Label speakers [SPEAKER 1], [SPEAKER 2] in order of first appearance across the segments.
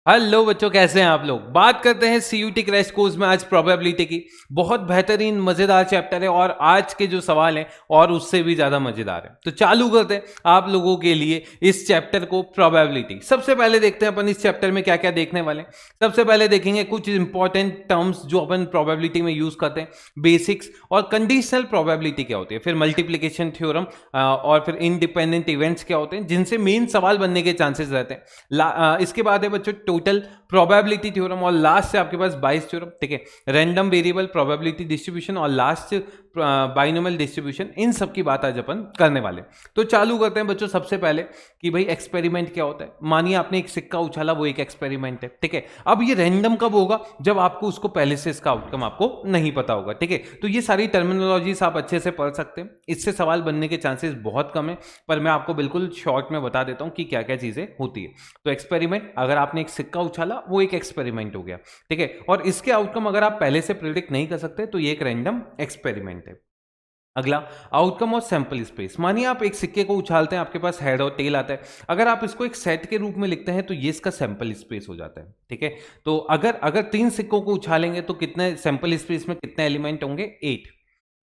[SPEAKER 1] Hello बच्चों, कैसे हैं आप लोग। बात करते हैं सीयूटी क्रैश कोर्स में आज प्रोबेबिलिटी की। बहुत बेहतरीन मजेदार चैप्टर है और आज के जो सवाल हैं और उससे भी ज्यादा मजेदार है। तो चालू करते हैं आप लोगों के लिए इस चैप्टर को। प्रोबेबिलिटी सबसे पहले देखते हैं अपन इस चैप्टर में क्या क्या देखने वाले हैं। सबसे पहले देखेंगे कुछ इंपॉर्टेंट टर्म्स जो अपन प्रोबेबिलिटी में यूज करते हैं, बेसिक्स और कंडीशनल प्रोबेबिलिटी क्या होती है, फिर मल्टीप्लीकेशन थ्योरम और फिर इंडिपेंडेंट इवेंट्स क्या होते हैं जिनसे मेन सवाल बनने के चांसेस रहते हैं। इसके बाद है बच्चों टोटल प्रोबेबिलिटी थ्योरम और लास्ट से आपके पास बाइस थ्योरम। ठीक है, रैंडम वेरिएबल प्रोबेबिलिटी डिस्ट्रीब्यूशन और लास्ट बाइनोमियल डिस्ट्रीब्यूशन, इन सब की बात आज अपन करने वाले। तो चालू करते हैं बच्चों सबसे पहले कि भाई एक्सपेरिमेंट क्या होता है। मानिए आपने एक सिक्का उछाला, वो एक एक्सपेरिमेंट है। ठीक है, अब ये रैंडम कब होगा, जब आपको उसको पहले से इसका आउटकम आपको नहीं पता होगा। ठीक है, तो ये सारी टर्मिनोलॉजीज आप अच्छे से पढ़ सकते हैं, इससे सवाल बनने के चांसेस बहुत कम है, पर मैं आपको बिल्कुल शॉर्ट में बता देता हूं कि क्या क्या चीजें होती है। तो एक्सपेरिमेंट, अगर आपने एक सिक्का उछाला वो एक एक्सपेरिमेंट हो गया। ठीक है, और इसके आउटकम अगर आप पहले से प्रिडिक्ट नहीं कर सकते तो ये एक रैंडम एक्सपेरिमेंट है। अगला आउटकम और सैंपल स्पेस। मानिए आप एक सिक्के को उछालते हैं, आपके पास हेड और टेल आता है। अगर आप इसको एक सेट के रूप में लिखते हैं तो ये इसका सैंपल स्पेस हो जाता है। ठीक है, तो अगर अगर तीन सिक्कों को उछालेंगे तो कितने सैंपल स्पेस में कितने एलिमेंट होंगे, 8,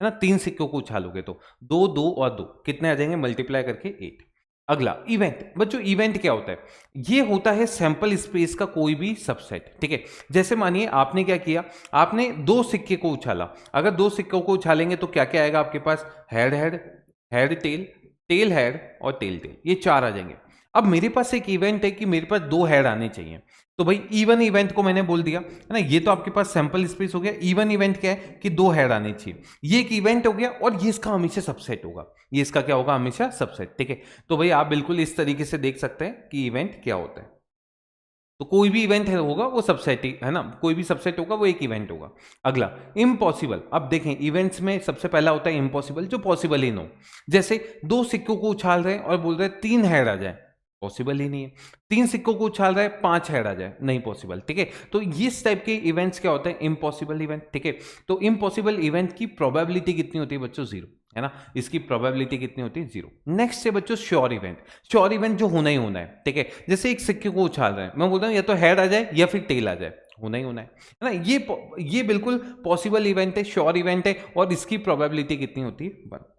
[SPEAKER 1] है ना। तीन सिक्कों को उछालोगे तो दो दो और दो कितने आ जाएंगे, मल्टीप्लाई करके 8। अगला इवेंट। बच्चों इवेंट क्या होता है, ये होता है सैंपल स्पेस का कोई भी सबसेट। ठीक है, जैसे मानिए आपने क्या किया, आपने दो सिक्के को उछाला। अगर दो सिक्कों को उछालेंगे तो क्या क्या आएगा आपके पास, head head, head tail, tail head और टेल टेल, ये चार आ जाएंगे। अब मेरे पास एक इवेंट है कि मेरे पास दो हेड आने चाहिए, तो भाई इवन इवेंट को मैंने बोल दिया, है ना। ये तो आपके पास सैंपल स्पेस हो गया। इवन इवेंट क्या है कि दो हेड आने चाहिए, ये एक इवेंट हो गया और ये इसका हमेशा सबसेट होगा। ये इसका क्या होगा, हमेशा सबसेट। ठीक है, तो भाई आप बिल्कुल इस तरीके से देख सकते हैं कि इवेंट क्या होता है। तो कोई भी इवेंट होगा वो सबसेट ही है ना, कोई भी सबसेट होगा वो एक इवेंट होगा। अगला इम्पॉसिबल। अब देखें इवेंट्स में सबसे पहला होता है इम्पॉसिबल, जो पॉसिबल ही ना हो। जैसे दो सिक्कों को उछाल रहे हैं और बोल रहे हैं तीन हेड आ जाए, पॉसिबल ही नहीं है। तीन सिक्कों को उछाल रहे हैं, पांच हेड आ जाए, नहीं पॉसिबल। ठीक है, तो इस टाइप के इवेंट्स क्या होते हैं, इम्पॉसिबल इवेंट। ठीक है, तो इम्पॉसिबल इवेंट की प्रोबेबिलिटी कितनी होती है बच्चों, जीरो, है ना। इसकी प्रोबेबिलिटी कितनी होती है, जीरो। नेक्स्ट है बच्चों श्योर इवेंट। श्योर इवेंट जो होना ही होना है। ठीक है, जैसे एक सिक्के को उछाल रहे हैं, मैं बोलता हूँ या तो हेड आ जाए या फिर टेल आ जाए, होना ही होना है ना। ये बिल्कुल पॉसिबल इवेंट है, श्योर इवेंट है और इसकी प्रोबेबिलिटी कितनी होती है, 1।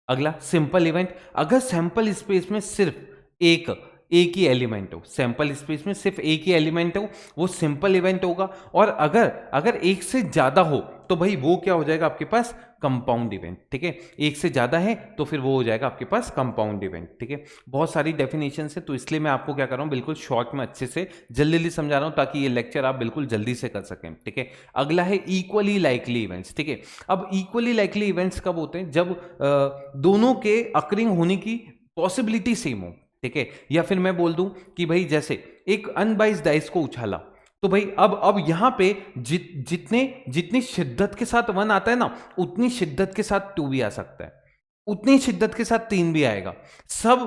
[SPEAKER 1] अगला सिंपल इवेंट। अगर सैंपल स्पेस में सिर्फ एक एक ही एलिमेंट हो, सैंपल स्पेस में सिर्फ एक ही एलिमेंट हो, वो सिंपल इवेंट होगा। और अगर अगर एक से ज्यादा हो तो भाई वो क्या हो जाएगा आपके पास, कंपाउंड इवेंट। ठीक है, एक से ज्यादा है तो फिर वो हो जाएगा आपके पास कंपाउंड इवेंट। ठीक है, बहुत सारी डेफिनेशन है तो इसलिए मैं आपको क्या कर रहा हूं, बिल्कुल शॉर्ट में अच्छे से जल्दी जल्दी समझा रहा हूं ताकि ये लेक्चर आप बिल्कुल जल्दी से कर सकें। ठीक है, अगला है इक्वली लाइकली इवेंट्स। ठीक है, अब इक्वली लाइकली इवेंट्स कब होते हैं, जब दोनों के अकरिंग होने की पॉसिबिलिटी सेम हो। ठीक है, या फिर मैं बोल दूं कि भाई जैसे एक अनबाइज डाइस को उछाला, तो भाई अब यहां पे जितने जितनी शिद्दत के साथ वन आता है ना, उतनी शिद्दत के साथ टू भी आ सकता है, उतनी शिद्दत के साथ तीन भी आएगा। सब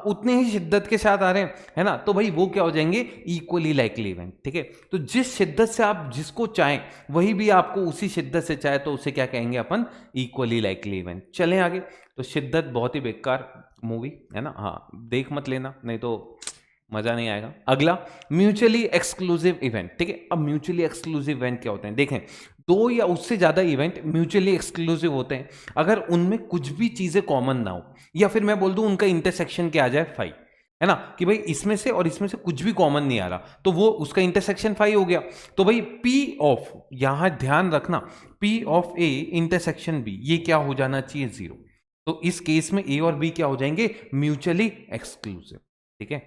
[SPEAKER 1] उतने ही शिद्दत के साथ आ रहे हैं, है ना, तो भाई वो क्या हो जाएंगे, इक्वली लाइकली इवेंट। ठीक है, तो जिस शिद्दत से आप जिसको चाहें वही भी आपको उसी शिद्दत से चाहे तो उसे क्या कहेंगे अपन, इक्वली लाइकली इवेंट। चलें आगे। तो शिद्दत बहुत ही बेकार मूवी है ना, हाँ देख मत लेना नहीं तो मजा नहीं आएगा। अगला म्यूचुअली एक्सक्लूसिव इवेंट। ठीक है, अब म्यूचुअली एक्सक्लूसिव इवेंट क्या होते हैं, देखें दो या उससे ज्यादा इवेंट म्यूचुअली एक्सक्लूसिव होते हैं अगर उनमें कुछ भी चीजें कॉमन ना हो, या फिर मैं बोल दूं उनका इंटरसेक्शन क्या आ जाए, 5, है ना, कि भाई इसमें से और इसमें से कुछ भी कॉमन नहीं आ रहा तो वो उसका इंटरसेक्शन 5 हो गया। तो भाई पी ऑफ, यहां ध्यान रखना, P of A intersection B, ये क्या हो जाना चाहिए, 0। तो इस केस में ए और बी क्या हो जाएंगे, म्यूचुअली एक्सक्लूसिव। ठीक है,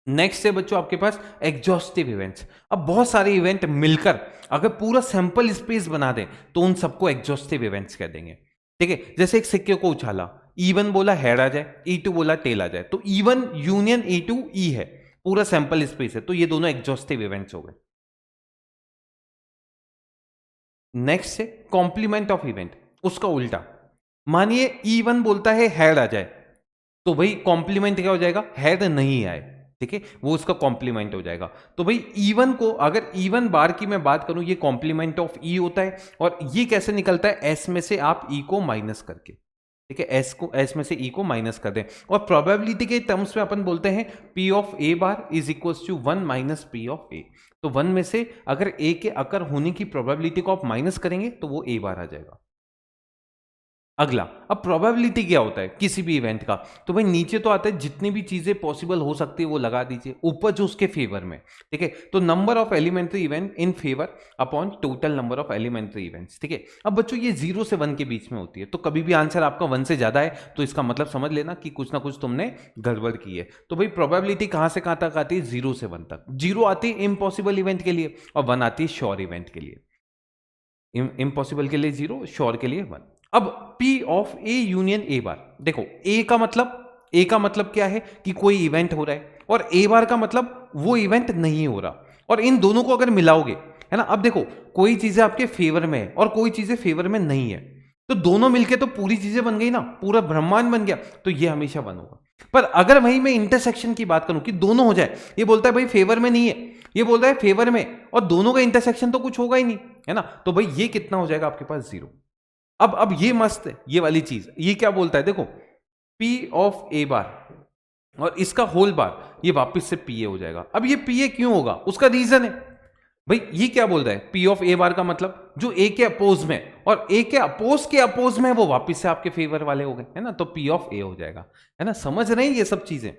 [SPEAKER 1] नेक्स्ट है बच्चों आपके पास एग्जॉस्टिव इवेंट्स। अब बहुत सारे इवेंट मिलकर अगर पूरा सैंपल स्पेस बना दें तो उन सबको एग्जॉस्टिव इवेंट्स कह देंगे। ठीक है, जैसे एक सिक्के को उछाला, E1 बोला हेड आ जाए, E2 बोला टेल आ जाए, तो E1 यूनियन E2 E है, पूरा सैंपल स्पेस है, तो ये दोनों एग्जॉस्टिव इवेंट्स हो गए। नेक्स्ट है कॉम्प्लीमेंट ऑफ इवेंट, उसका उल्टा। मानिए E1 बोलता है हेड आ जाए, तो भाई कॉम्प्लीमेंट क्या हो जाएगा, हेड नहीं आए। ठीक है, वो उसका कॉम्प्लीमेंट हो जाएगा। तो भाई E1 को, अगर E1 बार की मैं बात करूं, ये कॉम्प्लीमेंट ऑफ E होता है और ये कैसे निकलता है, S में से आप E को माइनस करके। ठीक है, एस को, एस में से ई को माइनस कर दें, और प्रोबेबिलिटी के टर्म्स में अपन बोलते हैं P of A bar is equals to 1 minus P of A. तो 1 में से अगर ए के अकर होने की प्रोबेबिलिटी को आप माइनस करेंगे तो वो ए बार आ जाएगा। अगला, अब प्रोबेबिलिटी क्या होता है किसी भी इवेंट का, तो भाई नीचे तो आता है जितनी भी चीजें पॉसिबल हो सकती है वो लगा दीजिए, ऊपर जो उसके फेवर में, ठीक है, तो number of elementary event in favour upon total number of elementary events, ठीक है। अब बच्चों ये 0 से 1 के बीच में होती है, तो कभी भी आंसर आपका 1 से ज्यादा है तो इसका मतलब समझ लेना कि कुछ ना कुछ तुमने गड़बड़ की है। तो भाई प्रोबेबिलिटी कहां से कहां तक आती है, 0 से 1 तक। 0 आती है इम्पॉसिबल इवेंट के लिए और 1 आती है श्योर इवेंट के लिए। इम्पॉसिबल के लिए 0, श्योर के लिए 1। अब P of A union A bar, देखो ए का मतलब क्या है कि कोई इवेंट हो रहा है, और ए बार का मतलब वो इवेंट नहीं हो रहा, और इन दोनों को अगर मिलाओगे, है ना, अब देखो कोई चीजें आपके फेवर में है और कोई चीजें फेवर में नहीं है, तो दोनों मिलके तो पूरी चीजें बन गई ना, पूरा ब्रह्मांड बन गया, तो ये हमेशा 1 होगा। पर अगर वही मैं इंटरसेक्शन की बात करूं कि दोनों हो जाए, ये बोलता है भाई फेवर में नहीं है, ये बोल रहा है फेवर में, और दोनों का इंटरसेक्शन तो कुछ होगा ही नहीं, है ना, तो भाई ये कितना हो जाएगा आपके पास, 0। अब ये मस्त है ये वाली चीज, ये क्या बोलता है, देखो P ऑफ ए बार और इसका होल बार ये वापस से पी ए हो जाएगा। अब ये पी ए क्यों होगा, उसका रीजन है भाई, ये क्या बोल रहा है, P ऑफ ए बार का मतलब जो ए के अपोज में और ए के अपोज में वो वापस से आपके फेवर वाले हो गए, है ना, तो P ऑफ ए हो जाएगा, है ना, समझ रहे हैं ये सब चीजें।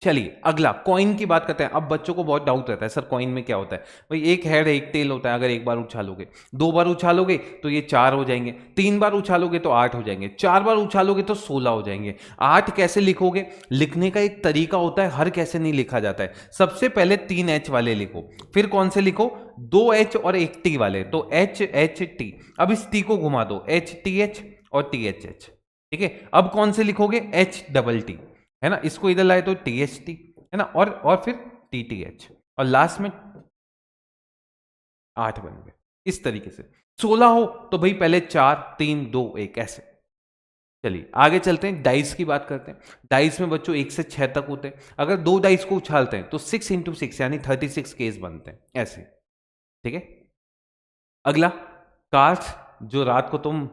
[SPEAKER 1] चलिए अगला कॉइन की बात करते हैं। अब बच्चों को बहुत डाउट रहता है सर कॉइन में क्या होता है, भाई एक हेड है एक टेल होता है, अगर एक बार उछालोगे, 2 बार उछालोगे तो ये 4 हो जाएंगे, 3 बार उछालोगे तो 8 हो जाएंगे, 4 बार उछालोगे तो 16 हो जाएंगे। 8 कैसे लिखोगे, लिखने का एक तरीका होता है, हर कैसे नहीं लिखा जाता है। सबसे पहले 3 एच वाले लिखो, फिर कौन से लिखो, 2 एच और 1 टी वाले, तो एच एच टी। अब इस टी को घुमा दो, एच टी एच और टी एच एच, ठीक है। अब कौन से लिखोगे, एच डबल टी, है ना, इसको इधर लाए तो टी एच टी, है ना, और फिर टी टी एच, और लास्ट में 8 बन गए। इस तरीके से 16 हो तो भाई पहले 4 3 2 1 ऐसे। चलिए आगे चलते हैं, डाइस की बात करते हैं। डाइस में बच्चों 1 से 6 तक होते हैं, अगर 2 डाइस को उछालते हैं तो 6 इंटू 6 यानी 36 केस बनते हैं ऐसे, ठीक है। अगला, कार्ड्स, जो रात को तुम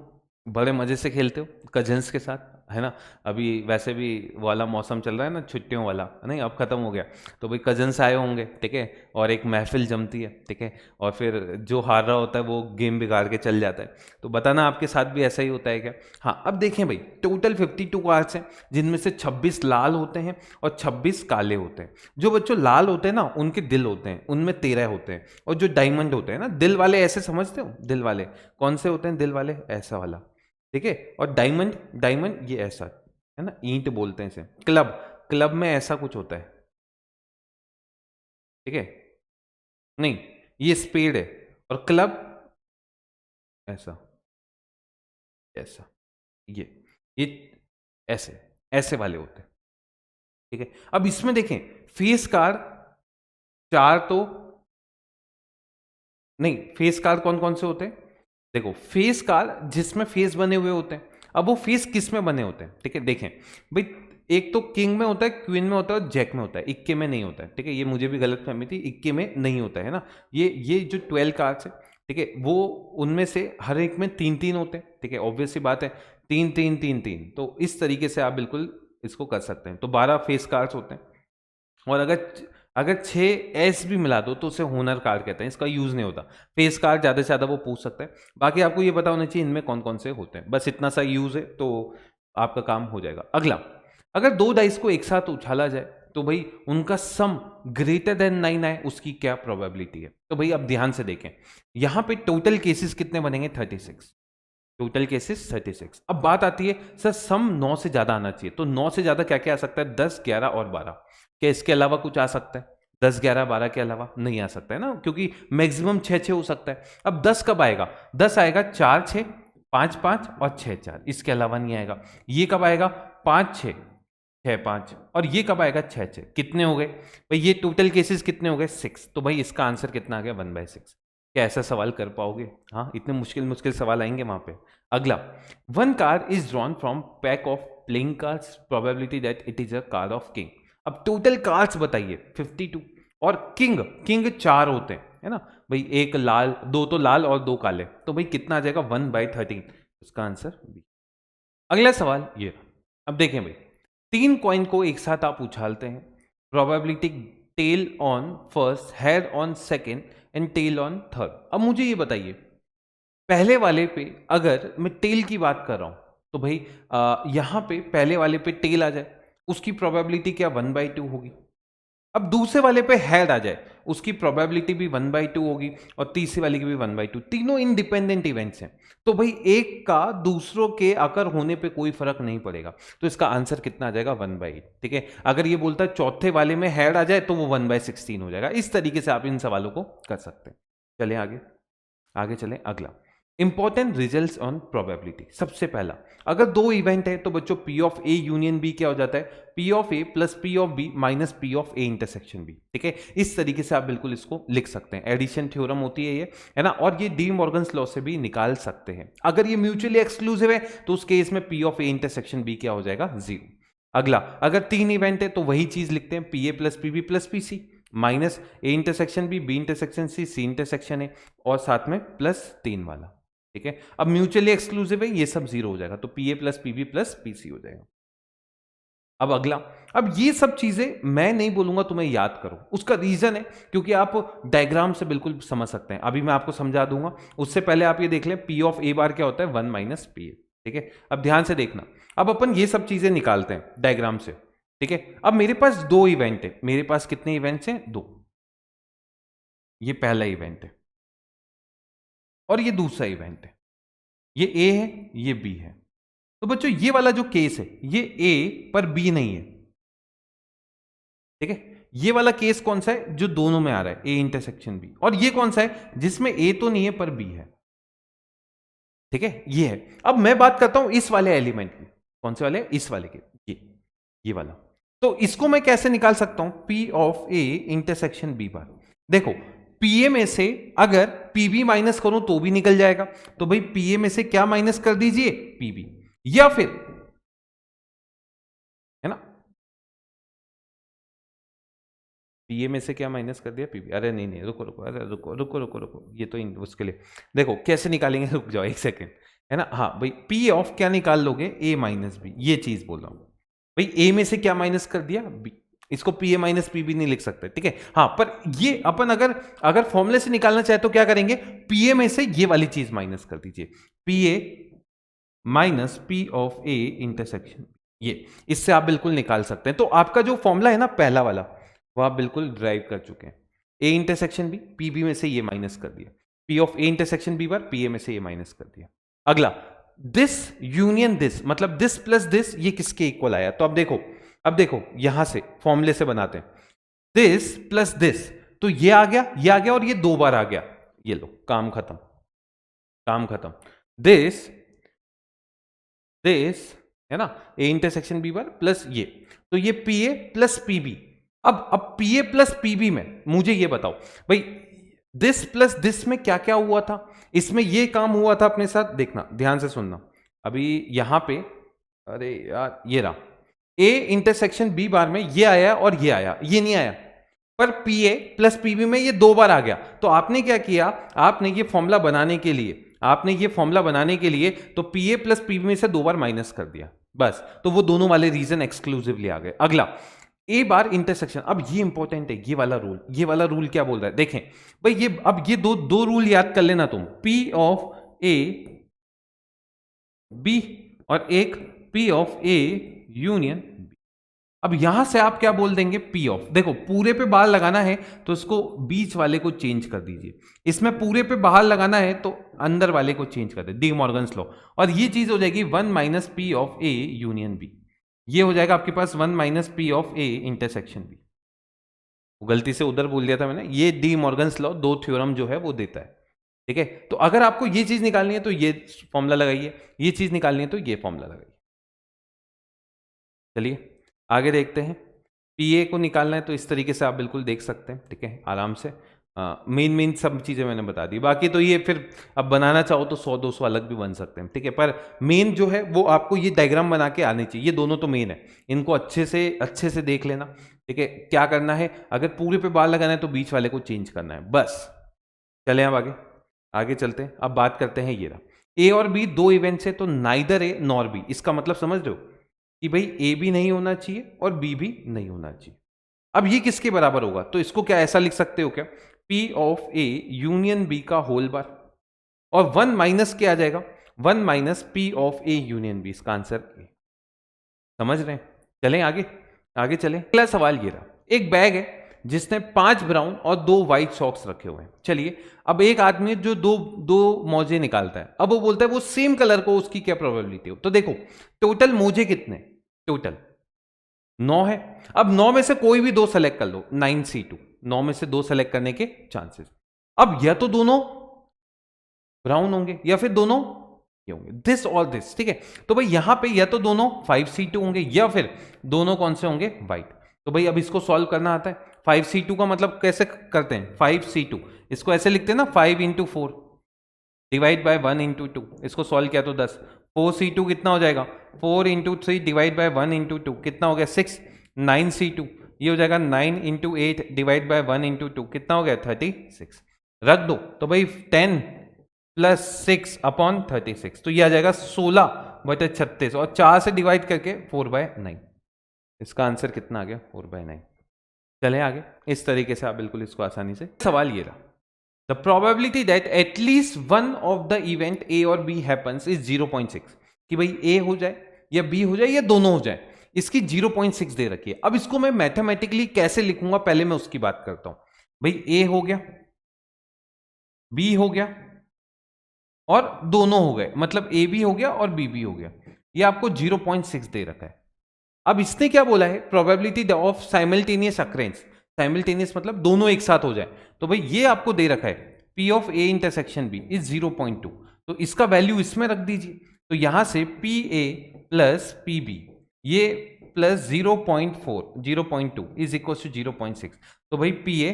[SPEAKER 1] बड़े मजे से खेलते हो कजन्स के साथ, है ना, अभी वैसे भी वाला मौसम चल रहा है ना छुट्टियों वाला, नहीं अब खत्म हो गया, तो भाई कजन्स आए होंगे, ठीक है, और एक महफिल जमती है, ठीक है, और फिर जो हार रहा होता है वो गेम बिगाड़ के चल जाता है। तो बताना आपके साथ भी ऐसा ही होता है क्या। हाँ, अब देखें भाई टोटल 52 कार्ड्स हैं, जिनमें से 26 लाल होते हैं और 26 काले होते हैं। जो बच्चों लाल होते हैं ना उनके दिल होते हैं, उनमें 13 होते हैं, और जो डायमंड होते हैं ना, दिल वाले ऐसे समझते हो, दिल वाले कौन से होते हैं, दिल वाले ऐसा वाला, ठीक है, और डायमंड, डायमंड ये ऐसा, है ना, ईंट बोलते हैं इसे। क्लब, क्लब में ऐसा कुछ होता है, ठीक है, नहीं ये स्पेड है, और क्लब ऐसा, ऐसा, ये ऐसे ऐसे वाले होते हैं, ठीक है। अब इसमें देखें फेस कार्ड 4 तो नहीं, फेस कार्ड कौन कौन से होते हैं, देखो फेस कार्ड जिसमें फेस बने हुए होते हैं। अब वो फेस किस में बने होते हैं, ठीक है, देखें भाई, एक तो किंग में होता है, क्वीन में होता है और जैक में होता है, इक्के में नहीं होता है, ठीक है, ये मुझे भी गलत फहमी थी, इक्के में नहीं होता है ना। ये जो 12 कार्ड्स है, ठीक है, वो उनमें से हर एक में 3-3 होते हैं, ठीक है, ऑब्वियस सी बात है, 3-3-3-3, तो इस तरीके से आप बिल्कुल इसको कर सकते हैं। तो 12 फेस कार्ड्स होते हैं, और अगर 6 एस भी मिला दो तो उसे होनर कार्ड कहते हैं, इसका यूज नहीं होता। फेस कार्ड ज्यादा से ज्यादा वो पूछ सकता है, बाकी आपको ये पता होना चाहिए इनमें कौन कौन से होते हैं, बस इतना सा यूज है तो आपका काम हो जाएगा। अगला, अगर 2 डाइस को एक साथ उछाला जाए तो भाई उनका सम ग्रेटर देन 9 आए, उसकी क्या प्रोबेबिलिटी है। तो भाई अब ध्यान से देखें, यहां पे टोटल केसेस कितने बनेंगे, 36, टोटल केसेस 36। अब बात आती है सर सम 9 से ज्यादा आना चाहिए, तो 9 से ज्यादा क्या क्या आ सकता है, 10 11 और 12, क्या इसके अलावा कुछ आ सकता है, 10 11 12 के अलावा नहीं आ सकता है ना, क्योंकि मैक्सिमम 6 हो सकता है। अब 10 कब आएगा, 10 आएगा 4 6 5 5 और 6 4, इसके अलावा नहीं आएगा। ये कब आएगा, 5 6 6 5, और ये कब आएगा, 6 6, कितने हो गए भाई, ये टोटल केसेस कितने हो गए, 6। तो भाई इसका आंसर कितना आ गया, 1/6। क्या ऐसा सवाल कर पाओगे, हाँ इतने मुश्किल मुश्किल सवाल आएंगे वहां पे। अगला, 1 card is drawn from pack of playing cards, probability that it is a card of king. अब टोटल कार्ड्स बताइए 52, और किंग किंग 4 होते हैं, है ना भाई, एक लाल, 2 तो लाल और 2 काले, तो भाई कितना आ जाएगा, 1/13। इसका आंसर बी। अगला सवाल ये रहा। अब देखें भाई, 3 कॉइन को एक साथ आप उछालते हैं, probability tail on first, head on second and tail on third. अब मुझे ये बताइए, पहले वाले पे अगर मैं टेल की बात कर रहा हूं तो भाई यहां पे पहले वाले पे टेल आ जाए, उसकी प्रोबेबिलिटी क्या 1/2 होगी। अब दूसरे वाले पे हेड आ जाए, उसकी प्रोबेबिलिटी भी 1/2 होगी, और तीसरी वाले की भी 1/2। तीनों इंडिपेंडेंट इवेंट्स हैं, तो भाई एक का दूसरों के आकर होने पे कोई फर्क नहीं पड़ेगा, तो इसका आंसर कितना आ जाएगा 1/8। ठीक है, अगर ये बोलता है चौथे वाले में हेड आ जाए तो वो 1/16 हो जाएगा। इस तरीके से आप इन सवालों को कर सकते हैं। चलें आगे, आगे चलें। अगला इंपॉर्टेंट रिजल्ट्स ऑन प्रोबेबिलिटी। सबसे पहला, अगर दो इवेंट है तो बच्चों P of A union B क्या हो जाता है, P of A plus P of B minus P of A intersection B. ठीक है, इस तरीके से आप बिल्कुल इसको लिख सकते हैं। एडिशन थ्योरम होती है ये, है ना, और ये डी मॉर्गन्स लॉ से भी निकाल सकते हैं। अगर ये म्यूचुअली एक्सक्लूसिव है तो उस केस में P of A intersection B क्या हो जाएगा, 0। अगला, अगर 3 इवेंट है तो वही चीज लिखते हैं, P A plus P B plus P C minus A intersection B, B intersection C, C intersection A, और साथ में प्लस 3 वाला। ठीक है, अब म्यूचुअली एक्सक्लूसिव है, ये सब 0 हो जाएगा, तो P A plus P B plus P C हो जाएगा। अब अगला, अब ये सब चीजें मैं नहीं बोलूंगा तुम्हें याद करो, उसका रीजन है क्योंकि आप डायग्राम से बिल्कुल समझ सकते हैं। अभी मैं आपको समझा दूंगा, उससे पहले आप ये देख लें पी ऑफ ए बार क्या होता है, 1 माइनस पी ए। ठीक है, अब ध्यान से देखना, अब अपन ये सब चीजें निकालते हैं डायग्राम से। ठीक है, अब मेरे पास 2 इवेंट है, मेरे पास कितने इवेंट्स हैं, 2। ये पहला इवेंट है और ये दूसरा इवेंट है, ये ए है ये बी है। तो बच्चों ये वाला जो केस है ये ए पर बी नहीं है। ठीक है, ये वाला केस कौन सा है, जो दोनों में आ रहा है, ए इंटरसेक्शन बी, और ये कौन सा है जिसमें ए तो नहीं है पर बी है। ठीक है, ये है। अब मैं बात करता हूं इस वाले एलिमेंट की, कौन से वाले, इस वाले के, ये वाला। तो इसको मैं कैसे निकाल सकता हूं, P of A intersection B bar. देखो, पीए में से अगर पीबी माइनस करूं तो भी निकल जाएगा, तो भाई पीए में से क्या माइनस कर दीजिए, पीबी, या फिर, है ना, पीए में से क्या माइनस कर दिया, पीबी। अरे नहीं नहीं, रुको रुको, अरे रुको रुको रुको रुको, ये तो उसके लिए देखो कैसे निकालेंगे, रुक जाओ एक सेकेंड, है ना। हाँ भाई, पी ऑफ क्या निकाल लोगे, ए माइनस बी, ये चीज बोल रहा हूं भाई। ए में से क्या माइनस कर दिया, बी, इसको P A minus P B नहीं लिख सकते। ठीक है, हाँ, पर ये अपन अगर अगर फॉर्मूले से निकालना चाहे तो क्या करेंगे, पी ए में से ये वाली चीज माइनस कर दीजिए, P A minus P of A intersection, ये, इससे आप बिल्कुल निकाल सकते हैं। तो आपका जो फॉर्मूला है ना पहला वाला, वो आप बिल्कुल ड्राइव कर चुके हैं। A intersection B, P B में से ये माइनस कर दिया, P of A intersection B bar P A में से ये माइनस कर दिया। अगला, दिस यूनियन दिस, मतलब दिस प्लस दिस, ये किसके इक्वल आया, तो अब देखो यहां से फॉर्मूले से बनाते हैं, दिस प्लस दिस, तो ये आ गया, ये आ गया, और ये 2 बार आ गया, ये लो, काम खत्म, काम खत्म। दिस दिस, है ना, A intersection B bar plus ये, तो ये P A plus P B. अब P A plus P B में मुझे ये बताओ भाई, दिस प्लस दिस में क्या क्या हुआ था, इसमें ये काम हुआ था अपने साथ, देखना ध्यान से सुनना। अभी यहां पे, अरे यार ये रहा, ए इंटरसेक्शन बी बार में ये आया और ये आया, ये नहीं आया, पर P A plus P B में ये 2 बार आ गया। तो आपने क्या किया, आपने ये फॉर्मूला बनाने के लिए, तो P A plus P B में से 2 बार माइनस कर दिया, बस। तो वो दोनों वाले रीजन एक्सक्लूसिवली आ गए। अगला, ए बार इंटरसेक्शन, अब ये इंपॉर्टेंट है, ये वाला रूल क्या बोल रहा है, देखें भाई, ये अब ये दो रूल याद कर लेना तुम, पी ऑफ ए बी और एक P of A union B. अब यहां से आप क्या बोल देंगे, पी ऑफ, देखो पूरे पे बाहर लगाना है तो इसको बीच वाले को चेंज कर दीजिए, इसमें पूरे पे बाहर लगाना है तो अंदर वाले को चेंज कर दे, डी मॉर्गन्स लॉ, और ये चीज हो जाएगी 1 minus P of A union B. ये हो जाएगा आपके पास 1 minus P of A intersection B. गलती से उधर बोल दिया था मैंने, ये डी मॉर्गन्स लॉ 2 थ्योरम जो है वो देता है। ठीक है, तो अगर आपको ये चीज निकालनी है तो ये फॉर्मूला लगाइए, ये चीज निकालनी है तो ये फॉर्मूला लगाइए। चलिए आगे देखते हैं, पी ए को निकालना है तो इस तरीके से आप बिल्कुल देख सकते हैं। ठीक है, आराम से, मेन सब चीज़ें मैंने बता दी, बाकी तो ये फिर अब बनाना चाहो तो 100-200 अलग भी बन सकते हैं। ठीक है, पर मेन जो है वो आपको ये डायग्राम बना के आने चाहिए, ये दोनों तो मेन है, इनको अच्छे से देख लेना। ठीक है, क्या करना है, अगर पूरे पे बार लगाना है तो बीच वाले को चेंज करना है, बस। चले अब आगे चलते हैं, अब बात करते हैं ये रहा, ए और बी दो इवेंट्स है, तो नाइदर ए नॉर बी, इसका मतलब समझ रहे हो कि भाई ए भी नहीं होना चाहिए और बी भी नहीं होना चाहिए। अब ये किसके बराबर होगा, तो इसको क्या ऐसा लिख सकते हो क्या, P of A union B का होल बार, और 1 माइनस क्या आ जाएगा, 1 minus P of A union B, इसका आंसर ए। समझ रहे हैं? चलें आगे, आगे चलें। अगला सवाल ये रहा, एक बैग है जिसने 5 ब्राउन और 2 व्हाइट सॉक्स रखे हुए हैं। चलिए, अब एक आदमी जो दो दो मोजे निकालता है, अब वो बोलता है वो सेम कलर को, उसकी क्या प्रोबेबिलिटी हो। तो देखो टोटल मोजे कितने, टोटल 9 है। अब 9 में से कोई भी 2 सेलेक्ट कर लो, 9C2, 9 में से 2 सेलेक्ट करने के चांसेस। अब या तो दोनों ब्राउन होंगे या फिर दोनों ये होंगे, दिस और दिस, ठीक है। तो भाई यहां पे या तो दोनों 5C2 होंगे या फिर दोनों कौन से होंगे, व्हाइट। तो भाई अब इसको सॉल्व करना आता है। 5C2 का मतलब कैसे करते हैं, 5C2 इसको ऐसे लिखते हैं ना, 5 इंटू 4 डिवाइड बाय 1 इंटू 2, इसको सॉल्व किया तो 10। 4C2 कितना हो जाएगा, 4 इंटू 3 डिवाइड बाय 1 इंटू 2 कितना हो गया 6। 9C2 ये हो जाएगा 9 इंटू 8 डिवाइड बाय 1 इंटू 2 कितना हो गया 36। रख दो तो भाई 10 प्लस 6 अपॉन 36, तो ये आ जाएगा 16/36 और 4 से डिवाइड करके 4/9। इसका आंसर कितना आ गया 4/9। चलें आगे, इस तरीके से आप बिल्कुल इसको आसानी से। सवाल ये रहा, the probability that at least one of the event A और बी हैपन्स इज 0.6, कि भाई ए हो जाए या बी हो जाए या दोनों हो जाए, इसकी 0.6 दे रखी है। अब इसको मैं मैथमेटिकली कैसे लिखूंगा, पहले मैं उसकी बात करता हूं। भाई ए हो गया, बी हो गया और दोनों हो गए, मतलब ए भी हो गया और बी भी हो गया, ये आपको 0.6 दे रखा है। अब इसने क्या बोला है, probability of simultaneous occurrence, simultaneous मतलब दोनों एक साथ हो जाए, तो भाई ये आपको दे रखा है P of A intersection B is 0.2, तो इसका वैल्यू इसमें रख दीजिए। तो यहां से P A plus P B ये प्लस 0.2 इज इक्वल टू 0.6, तो भाई P A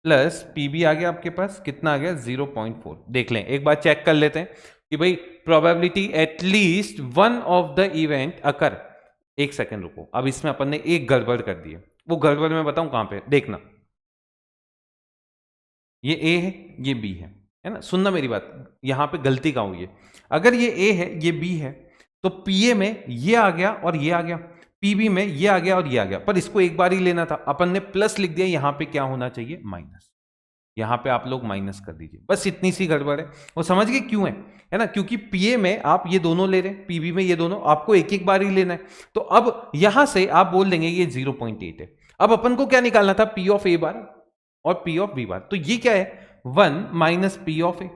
[SPEAKER 1] plus P B आ गया आपके पास, कितना आ गया 0.4। देख लें एक बार, चेक कर लेते हैं कि भाई probability at least one of the event occur. एक सेकंड रुको, अब इसमें अपन ने एक गड़बड़ कर दी है, वो गड़बड़ मैं बताऊं कहां पे, देखना। ये ए है, ये बी है ना, सुनना मेरी बात, यहां पे गलती कहां हुई है। अगर ये ए है, ये बी है, तो पीए में ये आ गया और ये आ गया, पीबी में ये आ गया और ये आ गया, पर इसको एक बार ही लेना था, अपन ने प्लस लिख दिया, यहां पे क्या होना चाहिए माइनस, यहां पे आप लोग माइनस कर दीजिए, बस इतनी सी गड़बड़ है। वो समझ गए क्यों है ना, क्योंकि पीए में आप ये दोनों ले रहे हैं, पीबी में ये दोनों, आपको एक एक बार ही लेना है। तो अब यहां से आप बोल देंगे ये 0.8 है। अब अपन को क्या निकालना था, पी ऑफ ए बार और पी ऑफ बी बार, तो ये क्या है 1 minus P of A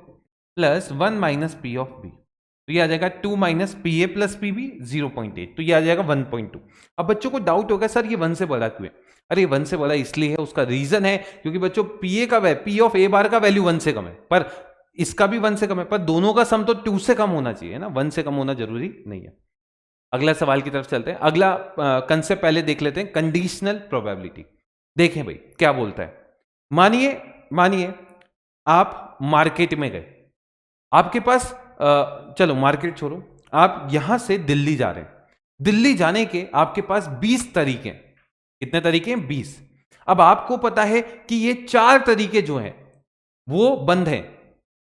[SPEAKER 1] plus 1 minus P of B, तो ये आ जाएगा 2 minus P A plus P B 0.8, तो ये आ जाएगा 1.2। अब बच्चों को डाउट होगा सर ये 1 से बड़ा क्यों है, अरे 1 से बड़ा इसलिए है, उसका रीजन है क्योंकि बच्चों पी ए का पी ऑफ ए बार का वैल्यू 1 से कम है, पर इसका भी 1 से कम है, पर दोनों का सम तो 2 से कम होना चाहिए ना, 1 से कम होना जरूरी नहीं है। अगला सवाल की तरफ चलते हैं। अगला कंसेप्ट पहले देख लेते हैं, कंडीशनल प्रोबेबिलिटी। देखें भाई क्या बोलता है, मानिए आप मार्केट में गए, आपके पास चलो मार्केट छोड़ो, आप यहां से दिल्ली जा रहे हैं, दिल्ली जाने के आपके पास 20 तरीके, कितने तरीके हैं 20। अब आपको पता है कि ये 4 तरीके जो हैं वो बंद हैं,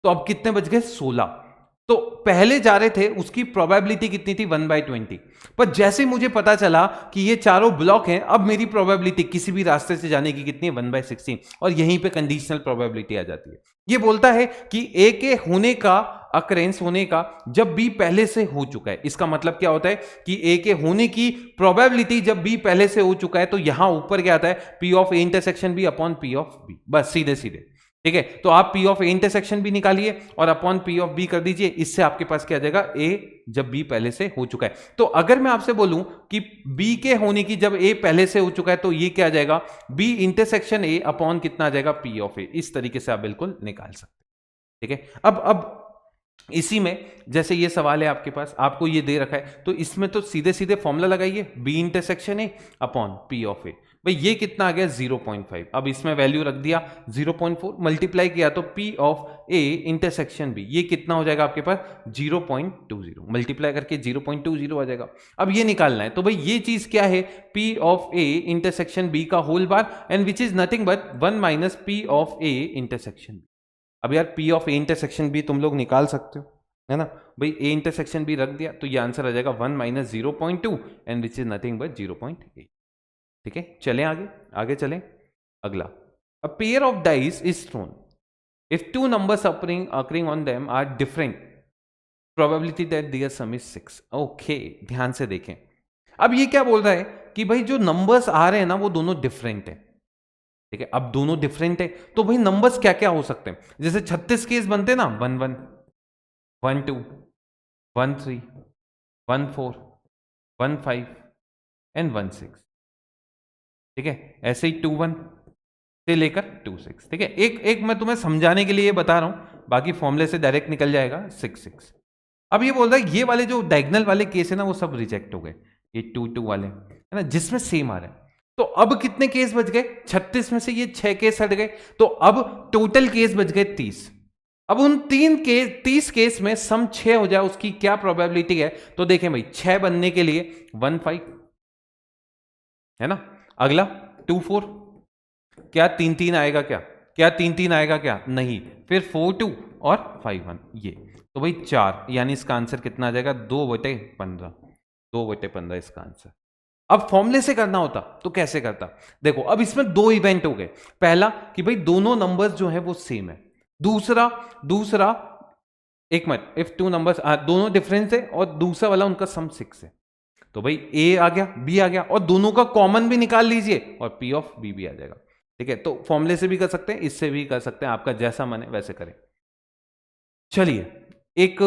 [SPEAKER 1] तो अब कितने बच गए 16। तो पहले जा रहे थे उसकी प्रोबेबिलिटी कितनी थी 1/20, पर जैसे मुझे पता चला कि ये चारों ब्लॉक हैं, अब मेरी प्रोबेबिलिटी किसी भी रास्ते से जाने की कितनी है 1/16, और यहीं पे कंडीशनल प्रोबेबिलिटी आ जाती है। ये बोलता है कि ए के होने का अकरेंस होने का जब बी पहले से हो चुका है, इसका मतलब क्या होता है कि ए के होने की प्रोबेबिलिटी जब बी पहले से हो चुका है, तो यहां ऊपर क्या आता है P of A intersection B upon P of B, बस सीधे सीधे, ठीक है। तो आप पी ऑफ ए इंटरसेक्शन भी निकालिए और अपॉन पी ऑफ बी कर दीजिए, इससे आपके पास क्या आ जाएगा ए जब बी पहले से हो चुका है। तो अगर मैं आपसे बोलूं कि बी के होने की जब ए पहले से हो चुका है, तो ये क्या आ जाएगा बी इंटरसेक्शन ए अपॉन कितना आ जाएगा पी ऑफ ए, इस तरीके से आप बिल्कुल निकाल सकते हैं, ठीक है। अब इसी में जैसे ये सवाल है आपके पास, आपको ये दे रखा है, तो इसमें तो सीधे सीधे फॉर्मूला लगाइए, B intersection A upon P of A, भाई ये कितना आ गया 0.5। अब इसमें वैल्यू रख दिया 0.4, मल्टीप्लाई किया तो P of A intersection B, ये कितना हो जाएगा आपके पास 0.20, मल्टीप्लाई करके 0.20 आ जाएगा। अब ये निकालना है, तो भाई ये चीज क्या है P of A intersection B का whole bar, and which is nothing but 1 minus P of A intersection B. अब यार P of A intersection B तुम लोग निकाल सकते हो, है ना भाई, ए इंटरसेक्शन बी रख दिया तो ये आंसर आ जाएगा 1 minus 0.2 and which is nothing but 0.8। ठीक है, चलें आगे, आगे चलें। अगला, a pair of dice is throne if two numbers occurring on them are different, probability that their sum is 6। Okay, ध्यान से देखें। अब ये क्या बोल रहा है कि भाई जो नंबर्स आ रहे हैं ना वो दोनों डिफरेंट है। ठीक है, अब दोनों डिफरेंट है तो भाई नंबर्स क्या क्या हो सकते हैं, जैसे 36 केस बनते हैं ना, 1 1 1 2 1 3 1 4 1 5 एंड 1 6। ठीक है, ऐसे ही 2 1 से लेकर 2 6। ठीक है, एक एक मैं तुम्हें समझाने के लिए बता रहा हूं, बाकी फॉर्मूले से डायरेक्ट निकल जाएगा 6 6। अब ये बोल रहा है ये वाले जो डायगोनल वाले केस है ना वो सब रिजेक्ट हो गए, ये 2 2 वाले है ना जिसमें सेम आ रहा है। तो अब कितने केस बच गए, 36 में से ये 6 केस हट गए, तो अब टोटल केस बच गए 30। अब उन 30 केस में सम 6 हो जाए उसकी क्या प्रोबेबिलिटी है, तो देखें भाई 6 बनने के लिए 1 5 है ना। अगला 2 4, क्या 3 3 आएगा, क्या 3 3 आएगा, क्या नहीं, फिर 4 2 और 5 1, ये तो भाई 4, यानी इसका आंसर कितना आ जाएगा 2/15, 2/15 इसका आंसर। अब फॉर्मूले से करना होता तो कैसे करता, देखो अब इसमें दो इवेंट हो गए, पहला कि भाई दोनों नंबर्स जो है वो सेम है, दूसरा दूसरा एक मिनट, इफ टू नंबर्स दोनों डिफरेंस है और दूसरा वाला उनका सम 6 है, तो भाई ए आ गया बी आ गया और दोनों का कॉमन भी निकाल लीजिए और पी ऑफ बी भी आ जाएगा। ठीक है, तो फॉर्मूले से भी कर सकते हैं, इससे भी कर सकते हैं, आपका जैसा मन है वैसे करें। चलिए, एक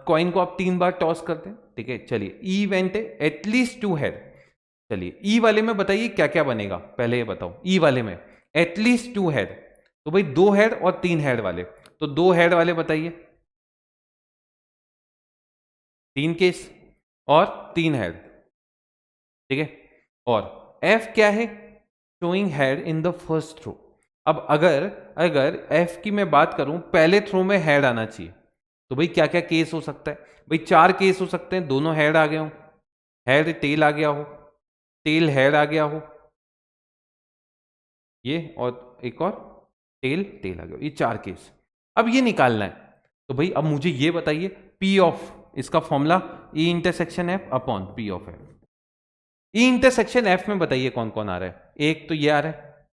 [SPEAKER 1] कॉइन को आप 3 बार टॉस करते हैं। ठीक है, चलिए ई इवेंट है एटलीस्ट 2 हेड। चलिए ई वाले में बताइए क्या क्या बनेगा, पहले ये बताओ। ई वाले में एटलीस्ट 2 हेड, तो भाई 2 हेड और 3 हेड वाले, तो 2 हेड वाले बताइए, 3 केस और 3 हेड। ठीक है, और एफ क्या है, showing head in the first throw. अब अगर अगर एफ की मैं बात करूं, पहले थ्रो में हेड आना चाहिए, तो भाई क्या क्या केस हो सकता है, भाई 4 केस हो सकते हैं, दोनों हेड आ गए हो, हेड टेल आ गया हो, टेल हेड आ गया हो, ये और एक और टेल टेल आ गया हो, ये 4 केस। अब ये निकालना है, तो भाई अब मुझे ये बताइए पी ऑफ, इसका formula E intersection F upon P of F. E intersection F में बताइए कौन कौन आ रहा है, एक तो ये आ रहा है,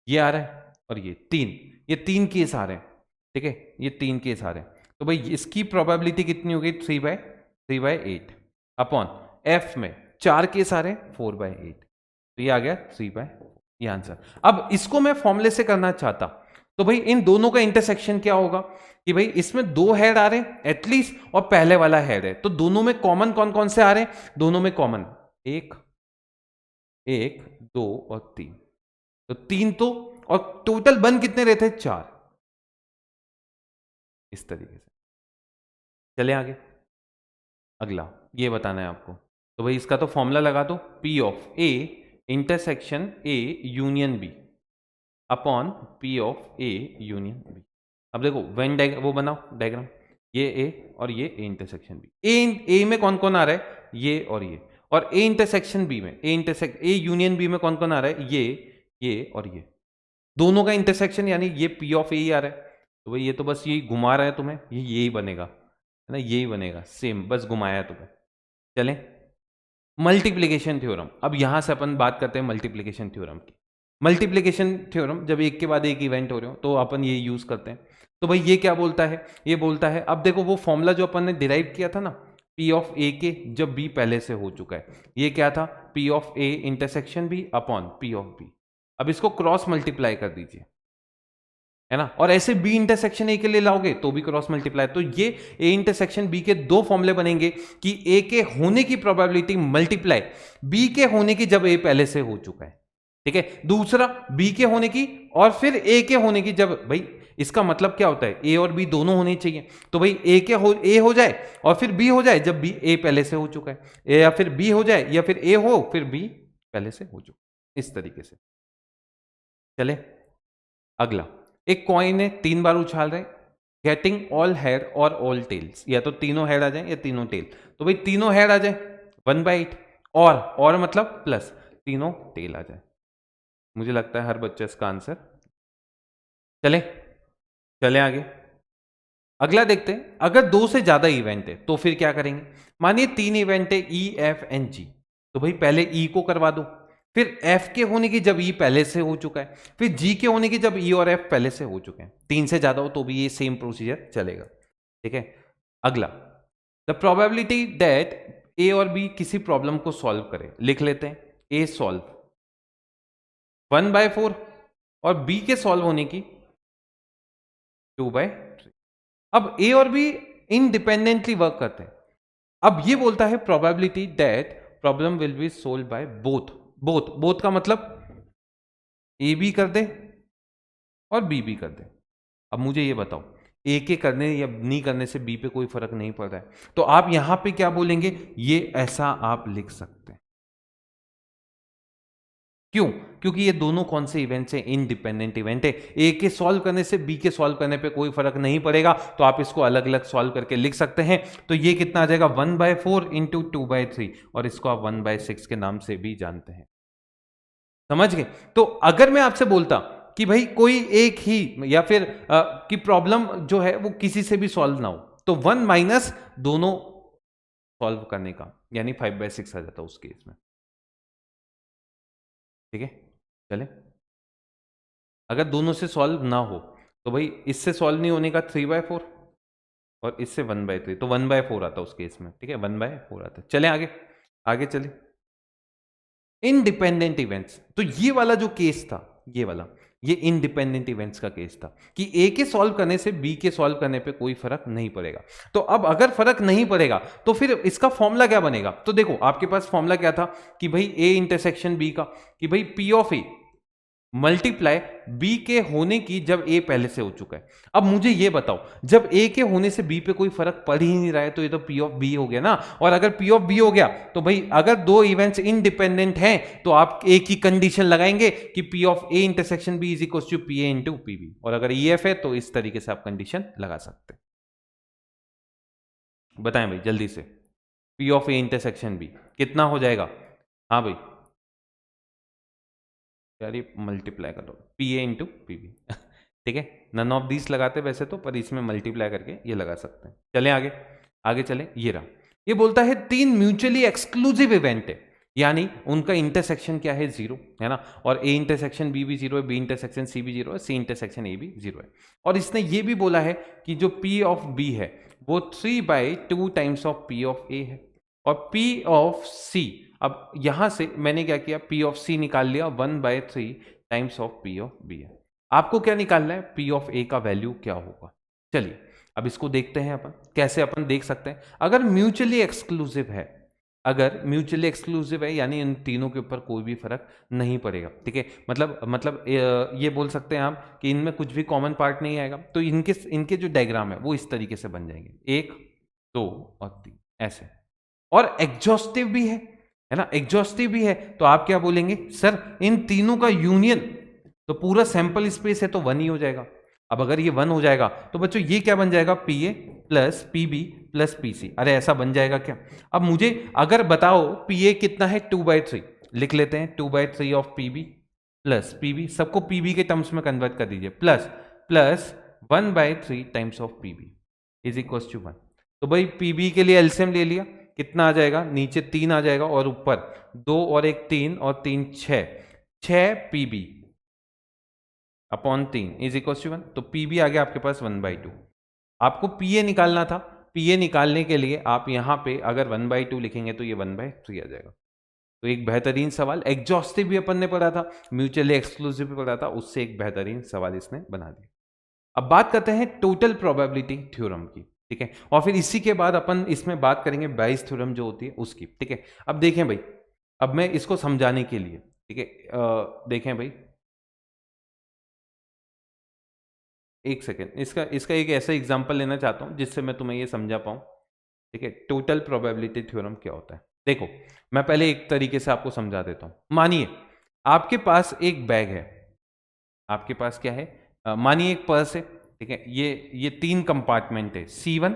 [SPEAKER 1] ये आ रहा है और ये तीन केस आ रहे हैं। ठीक है, ये 3 केस आ रहे हैं, तो भाई इसकी प्रोबेबिलिटी कितनी हो गई, 3/8 अपॉन एफ में 4 केस आ रहे हैं 4/8, तो ये आ गया 3/, ये आंसर। अब इसको मैं फॉर्मूले से करना चाहता, तो भाई इन दोनों का इंटरसेक्शन क्या होगा कि भाई इसमें 2 हेड आ रहे हैं एटलीस्ट और पहले वाला हेड है, तो दोनों में कॉमन कौन कौन से आ रहे हैं, दोनों में कॉमन 1 1 2 और 3, तो 3 तो, और टोटल बन कितने रहते हैं 4, इस तरीके से। चले आगे, अगला ये बताना है आपको, तो भाई इसका तो फॉर्मूला लगा दो, P of A intersection A union B upon P of A union B. अब देखो वेन वो बनाओ डायग्राम, ये ए और ये ए इंटरसेक्शन बी, ए में कौन कौन आ रहा है, ये और ए इंटरसेक्शन बी में, ए यूनियन बी में कौन कौन आ रहा है, ये और ये, दोनों का इंटरसेक्शन यानी ये पी ऑफ ए ही आ रहा है, तो भाई ये तो बस यही घुमा रहा है तुम्हें, ये यही बनेगा है ना, यही बनेगा सेम, बस घुमाया है तुम्हें। चलें, मल्टीप्लिकेशन थ्योरम, अब यहां से अपन बात करते हैं मल्टीप्लिकेशन थ्योरम की। मल्टीप्लिकेशन थ्योरम जब एक के बाद एक इवेंट हो रहे हो तो अपन ये यूज करते हैं, तो भाई ये क्या बोलता है, ये बोलता है, अब देखो वो फॉर्मूला जो अपन ने डिराइव किया था ना, पी ऑफ ए के जब बी पहले से हो चुका है, ये क्या था, P of A intersection B upon P of B. अब इसको क्रॉस मल्टीप्लाई कर दीजिए, है ना, और ऐसे बी इंटरसेक्शन ए के लिए लाओगे तो भी क्रॉस मल्टीप्लाई, तो ये ए इंटरसेक्शन बी के 2 फॉर्मूले बनेंगे कि ए के होने की प्रोबेबिलिटी मल्टीप्लाई बी के होने की जब ए पहले से हो चुका है। ठीक है, दूसरा बी के होने की और फिर ए के होने की जब, भाई इसका मतलब क्या होता है, ए और बी दोनों होने चाहिए, तो भाई ए हो जाए और फिर बी हो जाए जब बी ए पहले से हो चुका है, या फिर बी हो जाए या फिर ए हो फिर बी पहले से हो चुका, इस तरीके से। चले, अगला, एक कॉइन है 3 बार उछाल रहे, गेटिंग ऑल हेड और ऑल टेल्स, या तो तीनों हेड आ जाए या तीनों टेल, तो भाई तीनों हेड आ जाए 1/8, और मतलब प्लस तीनों टेल आ जाए। मुझे लगता है हर बच्चा इसका आंसर, चले चले आगे, अगला देखते हैं, अगर 2 से ज्यादा इवेंट है तो फिर क्या करेंगे। मानिए 3 इवेंट है ई एफ एंड जी, तो भाई पहले ई को करवा दो, फिर एफ के होने की जब ई पहले से हो चुका है, फिर जी के होने की जब ई और एफ पहले से हो चुके हैं। 3 से ज्यादा हो तो भी ये सेम प्रोसीजर चलेगा, ठीक है। अगला, द प्रोबेबिलिटी दैट ए और बी किसी प्रॉब्लम को सॉल्व करे, लिख लेते हैं ए सॉल्व 1/4 और बी के सॉल्व होने की 2/3। अब ए और बी इंडिपेंडेंटली वर्क करते हैं। अब ये बोलता है probability that problem will be solve by both. Both का मतलब ए भी कर दे और बी भी कर दे। अब मुझे ये बताओ, ए के करने या नहीं करने से बी पे कोई फर्क नहीं पड़ रहा है, तो आप यहां पे क्या बोलेंगे, ये ऐसा आप लिख सकते हैं। क्यों? क्योंकि ये दोनों कौन से इवेंट्स हैं, इंडिपेंडेंट इवेंट है। ए के सॉल्व करने से बी के सॉल्व करने पे कोई फर्क नहीं पड़ेगा, तो आप इसको अलग अलग सॉल्व करके लिख सकते हैं। तो ये कितना आ जाएगा 1/4 इंटू 2/3, और इसको आप 1/6 के नाम से भी जानते हैं। समझ गए? तो अगर मैं आपसे बोलता कि भाई कोई एक ही या फिर कि प्रॉब्लम जो है वो किसी से भी सॉल्व ना हो, तो 1 माइनस दोनों सॉल्व करने का, यानी 5/6 आ जाता उस केस में। ठीक है, चले। अगर दोनों से सॉल्व ना हो तो भाई इससे सॉल्व नहीं होने का 3/4 और इससे 1/3, तो 1/4 आता उस केस में। ठीक है, 1/4 आता। चले आगे, आगे चले। इंडिपेंडेंट इवेंट्स, तो ये वाला जो केस था, ये वाला, ये इंडिपेंडेंट इवेंट्स का केस था कि ए के सॉल्व करने से बी के सॉल्व करने पे कोई फर्क नहीं पड़ेगा। तो अब अगर फर्क नहीं पड़ेगा तो फिर इसका फॉर्मूला क्या बनेगा। तो देखो आपके पास फॉर्मूला क्या था कि भाई ए इंटरसेक्शन बी का, कि भाई P of A multiply B के होने की जब ए पहले से हो चुका है। अब मुझे ये बताओ, जब ए के होने से बी पे कोई फर्क पड़ ही नहीं रहा है, तो ये तो पी ऑफ बी हो गया ना। और अगर पी ऑफ बी हो गया तो भाई अगर दो इवेंट्स इंडिपेंडेंट हैं तो आप ए की कंडीशन लगाएंगे कि P of A intersection B is equal to P A into P B. और अगर ई एफ है तो इस तरीके से आप कंडीशन लगा सकते हैं। बताएं भाई जल्दी से, P of A intersection B कितना हो जाएगा। हाँ भाई, यार ये मल्टीप्लाई करो, P A into P B. ठीक है, नन ऑफ दिस लगाते वैसे तो, पर इसमें मल्टीप्लाई करके ये लगा सकते हैं। चले आगे, आगे चले। ये रहा, ये बोलता है 3 म्यूचुअली एक्सक्लूसिव इवेंट है, यानी उनका इंटरसेक्शन क्या है, 0 है ना। और ए इंटरसेक्शन बी भी 0 है, बी इंटरसेक्शन सी भी 0 है, सी इंटरसेक्शन ए भी 0 है। और इसने ये भी बोला है कि जो पी ऑफ बी है वो 3/2 टाइम्स ऑफ पी ऑफ ए है। और पी ऑफ सी, अब यहां से मैंने क्या किया, पी ऑफ सी निकाल लिया, 1/3 times of P of B है। आपको क्या निकालना है, पी ऑफ ए का वैल्यू क्या होगा। चलिए अब इसको देखते हैं अपन कैसे अपन देख सकते हैं। अगर म्यूचुअली एक्सक्लूसिव है, अगर म्यूचुअली एक्सक्लूसिव है यानी इन तीनों के ऊपर कोई भी फर्क नहीं पड़ेगा। ठीक है, मतलब ये बोल सकते हैं आप कि इनमें कुछ भी कॉमन पार्ट नहीं आएगा, तो इनके जो डायग्राम है वो इस तरीके से बन जाएंगे, 1 2 और 3 ऐसे। और एग्जॉस्टिव भी है ना, एग्जॉस्टिव भी है, तो आप क्या बोलेंगे, सर इन तीनों का यूनियन, तो पूरा सैंपल स्पेस है तो 1 ही हो जाएगा। अब अगर ये 1 हो जाएगा तो बच्चों ये क्या बन जाएगा, P A plus P B plus P C. अरे ऐसा बन जाएगा क्या। अब मुझे अगर बताओ पी ए कितना है, 2/3 लिख लेते हैं, 2/3 of P B plus P B, सबको पी बी के टर्म्स में कन्वर्ट कर दीजिए, plus 1/3 times of P B is equal to 1। तो भाई पी बी के लिए एलसीएम ले लिया, कितना आ जाएगा, नीचे 3 आ जाएगा और ऊपर 2 और 1 3 और 3 6 P B upon 3 is equal to 1। तो पी बी आ गया आपके पास 1/2। आपको पी ए निकालना था, पी ए निकालने के लिए आप यहां पे अगर 1/2 लिखेंगे तो ये 1/3 आ जाएगा। तो एक बेहतरीन सवाल, एग्जॉस्टिव भी अपन ने पढ़ा था, म्यूचुअली एक्सक्लूसिव भी पढ़ा था, उससे एक बेहतरीन सवाल इसने बना दिया। अब बात करते हैं टोटल प्रोबेबिलिटी थ्योरम की। ठीक है, और फिर इसी के बाद अपन इसमें बात करेंगे बाइस थ्योरम जो होती है उसकी। ठीक है, अब देखें भाई, अब मैं इसको समझाने के लिए, ठीक है, देखें भाई एक सेकेंड, इसका एक ऐसा एग्जांपल लेना चाहता हूं जिससे मैं तुम्हें ये समझा पाऊं। ठीक है, टोटल प्रोबेबिलिटी थ्योरम क्या होता है। देखो मैं पहले एक तरीके से आपको समझा देता हूं। मानिए आपके पास एक बैग है, आपके पास क्या है, मानिए एक पर्स है। ठीक है, ये 3 कंपार्टमेंट है, C1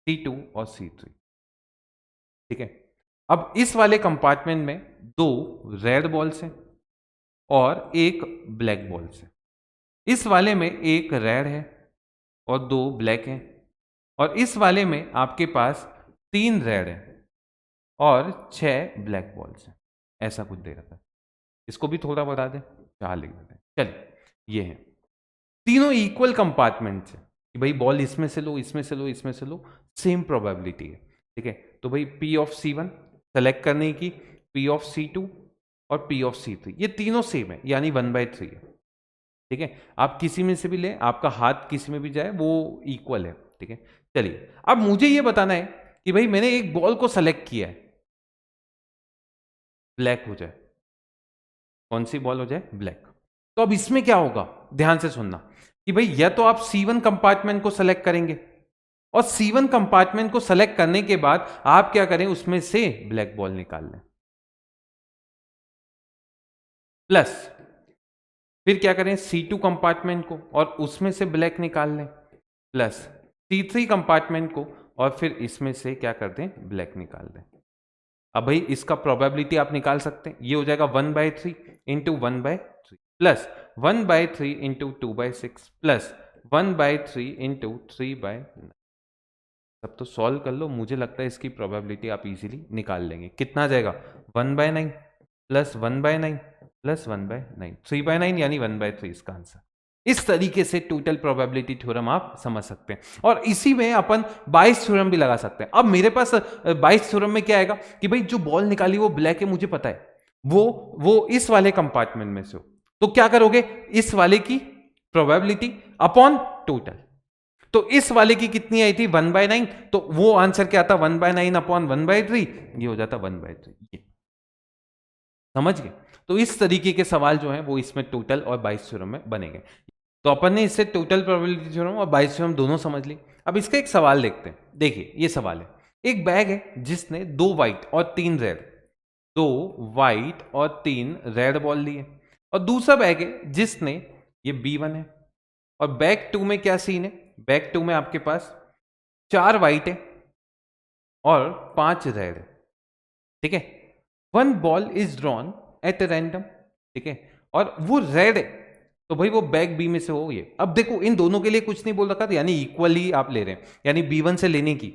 [SPEAKER 1] C2 और C3। ठीक है, अब इस वाले कंपार्टमेंट में 2 रेड बॉल्स हैं और एक ब्लैक बॉल्स है। इस वाले में एक रेड है और 2 ब्लैक हैं, और इस वाले में आपके पास 3 रेड है और 6 ब्लैक बॉल्स हैं, ऐसा कुछ दे रखा है। इसको भी थोड़ा बढ़ा दें, 4 लिख देते हैं। चलिए ये है, तीनों इक्वल कंपार्टमेंट्स है कि भाई बॉल इसमें से लो, इसमें से लो, इसमें से लो, सेम प्रोबेबिलिटी है। ठीक है, तो भाई P ऑफ C1 सेलेक्ट करने की, P ऑफ C2 और P ऑफ C3, ये तीनों सेम है, यानी 1/3 है। ठीक है, आप किसी में से भी लें, आपका हाथ किसी में भी जाए वो इक्वल है। ठीक है, चलिए अब मुझे ये बताना है कि भाई मैंने एक बॉल को सेलेक्ट किया है, ब्लैक हो जाए, कौन सी बॉल हो जाए, ब्लैक। तो अब इसमें क्या होगा, ध्यान से सुनना कि भाई या तो आप C1 कंपार्टमेंट को सेलेक्ट करेंगे और C1 कंपार्टमेंट को सेलेक्ट करने के बाद आप क्या करें, उसमें से ब्लैक बॉल निकाल लें, प्लस फिर क्या करें C2 कंपार्टमेंट को और उसमें से ब्लैक निकाल लें, प्लस C3 कंपार्टमेंट को और फिर इसमें से क्या कर दें, ब्लैक निकाल दें। अब भाई इसका प्रोबेबिलिटी आप निकाल सकते हैं, ये हो जाएगा 1/3 into 1/3 plus 1/3 into 2/6 plus 1/3 into 3/9। सब तो सॉल्व कर लो, मुझे लगता है इसकी प्रोबेबिलिटी आप इजीली निकाल लेंगे। कितना आ जाएगा, 1/9 प्लस 1/9 प्लस 1/9, 3/9 यानी 1/3 इसका आंसर। इस तरीके से टोटल प्रोबेबिलिटी थ्योरम आप समझ सकते हैं और इसी में अपन बाइस थ्योरम भी लगा सकते हैं। अब मेरे पास बाइस थ्योरम में क्या आएगा कि भाई जो बॉल निकाली वो ब्लैक है, मुझे पता है वो इस वाले कंपार्टमेंट में से हो, तो क्या करोगे, इस वाले की प्रोबेबिलिटी अपॉन टोटल। तो इस वाले की कितनी आई थी, 1/9, तो वो आंसर क्या था, 1/9 अपॉन 1/3, ये हो जाता 1/3। ये समझ गए। तो इस तरीके के सवाल जो है वो इसमें टोटल और बाइस थ्योरम में बनेंगे। तो अपन ने इससे टोटल प्रोबेबिलिटी थ्योरम और बाइस थ्योरम दोनों समझ ली। अब इसका एक सवाल देखते हैं। देखिए ये सवाल है, एक बैग है जिसने 2 व्हाइट और 3 रेड, 2 व्हाइट और 3 रेड बॉल लिए, और दूसरा बैग है जिसने, ये B1 है, और बैग 2 में क्या सीन है, बैग 2 में आपके पास 4 व्हाइट है और 5 रेड है। ठीक है, 1 ball is drawn at random. ठीक है, और वो रेड है, तो भाई वो बैग बी में से हो। ये अब देखो इन दोनों के लिए कुछ नहीं बोल रखा था, यानी इक्वली आप ले रहे हैं, यानी B1 से लेने की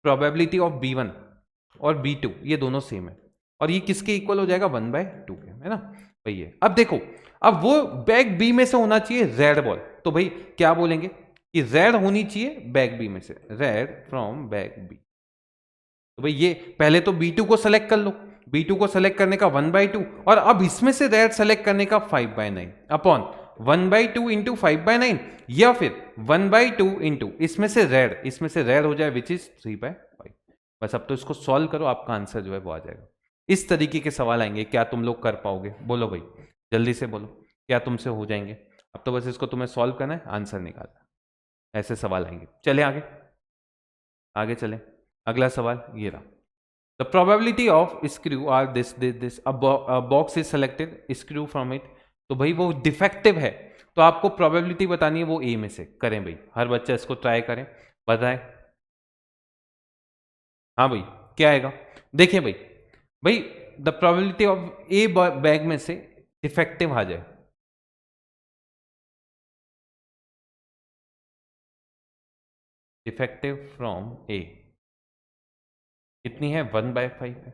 [SPEAKER 1] प्रोबेबिलिटी ऑफ B1 और B2 ये दोनों सेम है, और ये किसके इक्वल हो जाएगा, 1/2 के, है ना भाई। ये अब देखो, अब वो बैग बी में से होना चाहिए रेड बॉल, तो भाई क्या बोलेंगे कि रेड होनी चाहिए बैग बी में से, रेड फ्रॉम बैग बी। तो भाई ये पहले तो B2 को सेलेक्ट कर लो, B2 को सेलेक्ट करने का 1/2 और अब इसमें से रेड सेलेक्ट करने का 5/9 अपॉन 1/2 इंटू 5/9, या फिर 1/2 इंटू इसमें से रेड हो जाए विच इज 3/5। बस अब तो इसको सॉल्व करो, आपका आंसर जो है वो आ जाएगा। इस तरीके के सवाल आएंगे, क्या तुम लोग कर पाओगे, बोलो भाई जल्दी से बोलो, क्या तुमसे हो जाएंगे। अब तो बस इसको तुम्हें सॉल्व करना है, आंसर निकालना है, ऐसे सवाल आएंगे। चले आगे, आगे चले। अगला सवाल ये रहा, the probability of screw are this box is selected, screw from it. तो भाई वो डिफेक्टिव है, तो आपको प्रोबेबिलिटी बतानी है वो ए में से। करें भाई, हर बच्चा इसको ट्राई करें, बताएं। हाँ भाई क्या आएगा, देखिए भाई, भाई the probability of A bag में से डिफेक्टिव आ जाए, डिफेक्टिव फ्रॉम ए कितनी है, 1/5 है।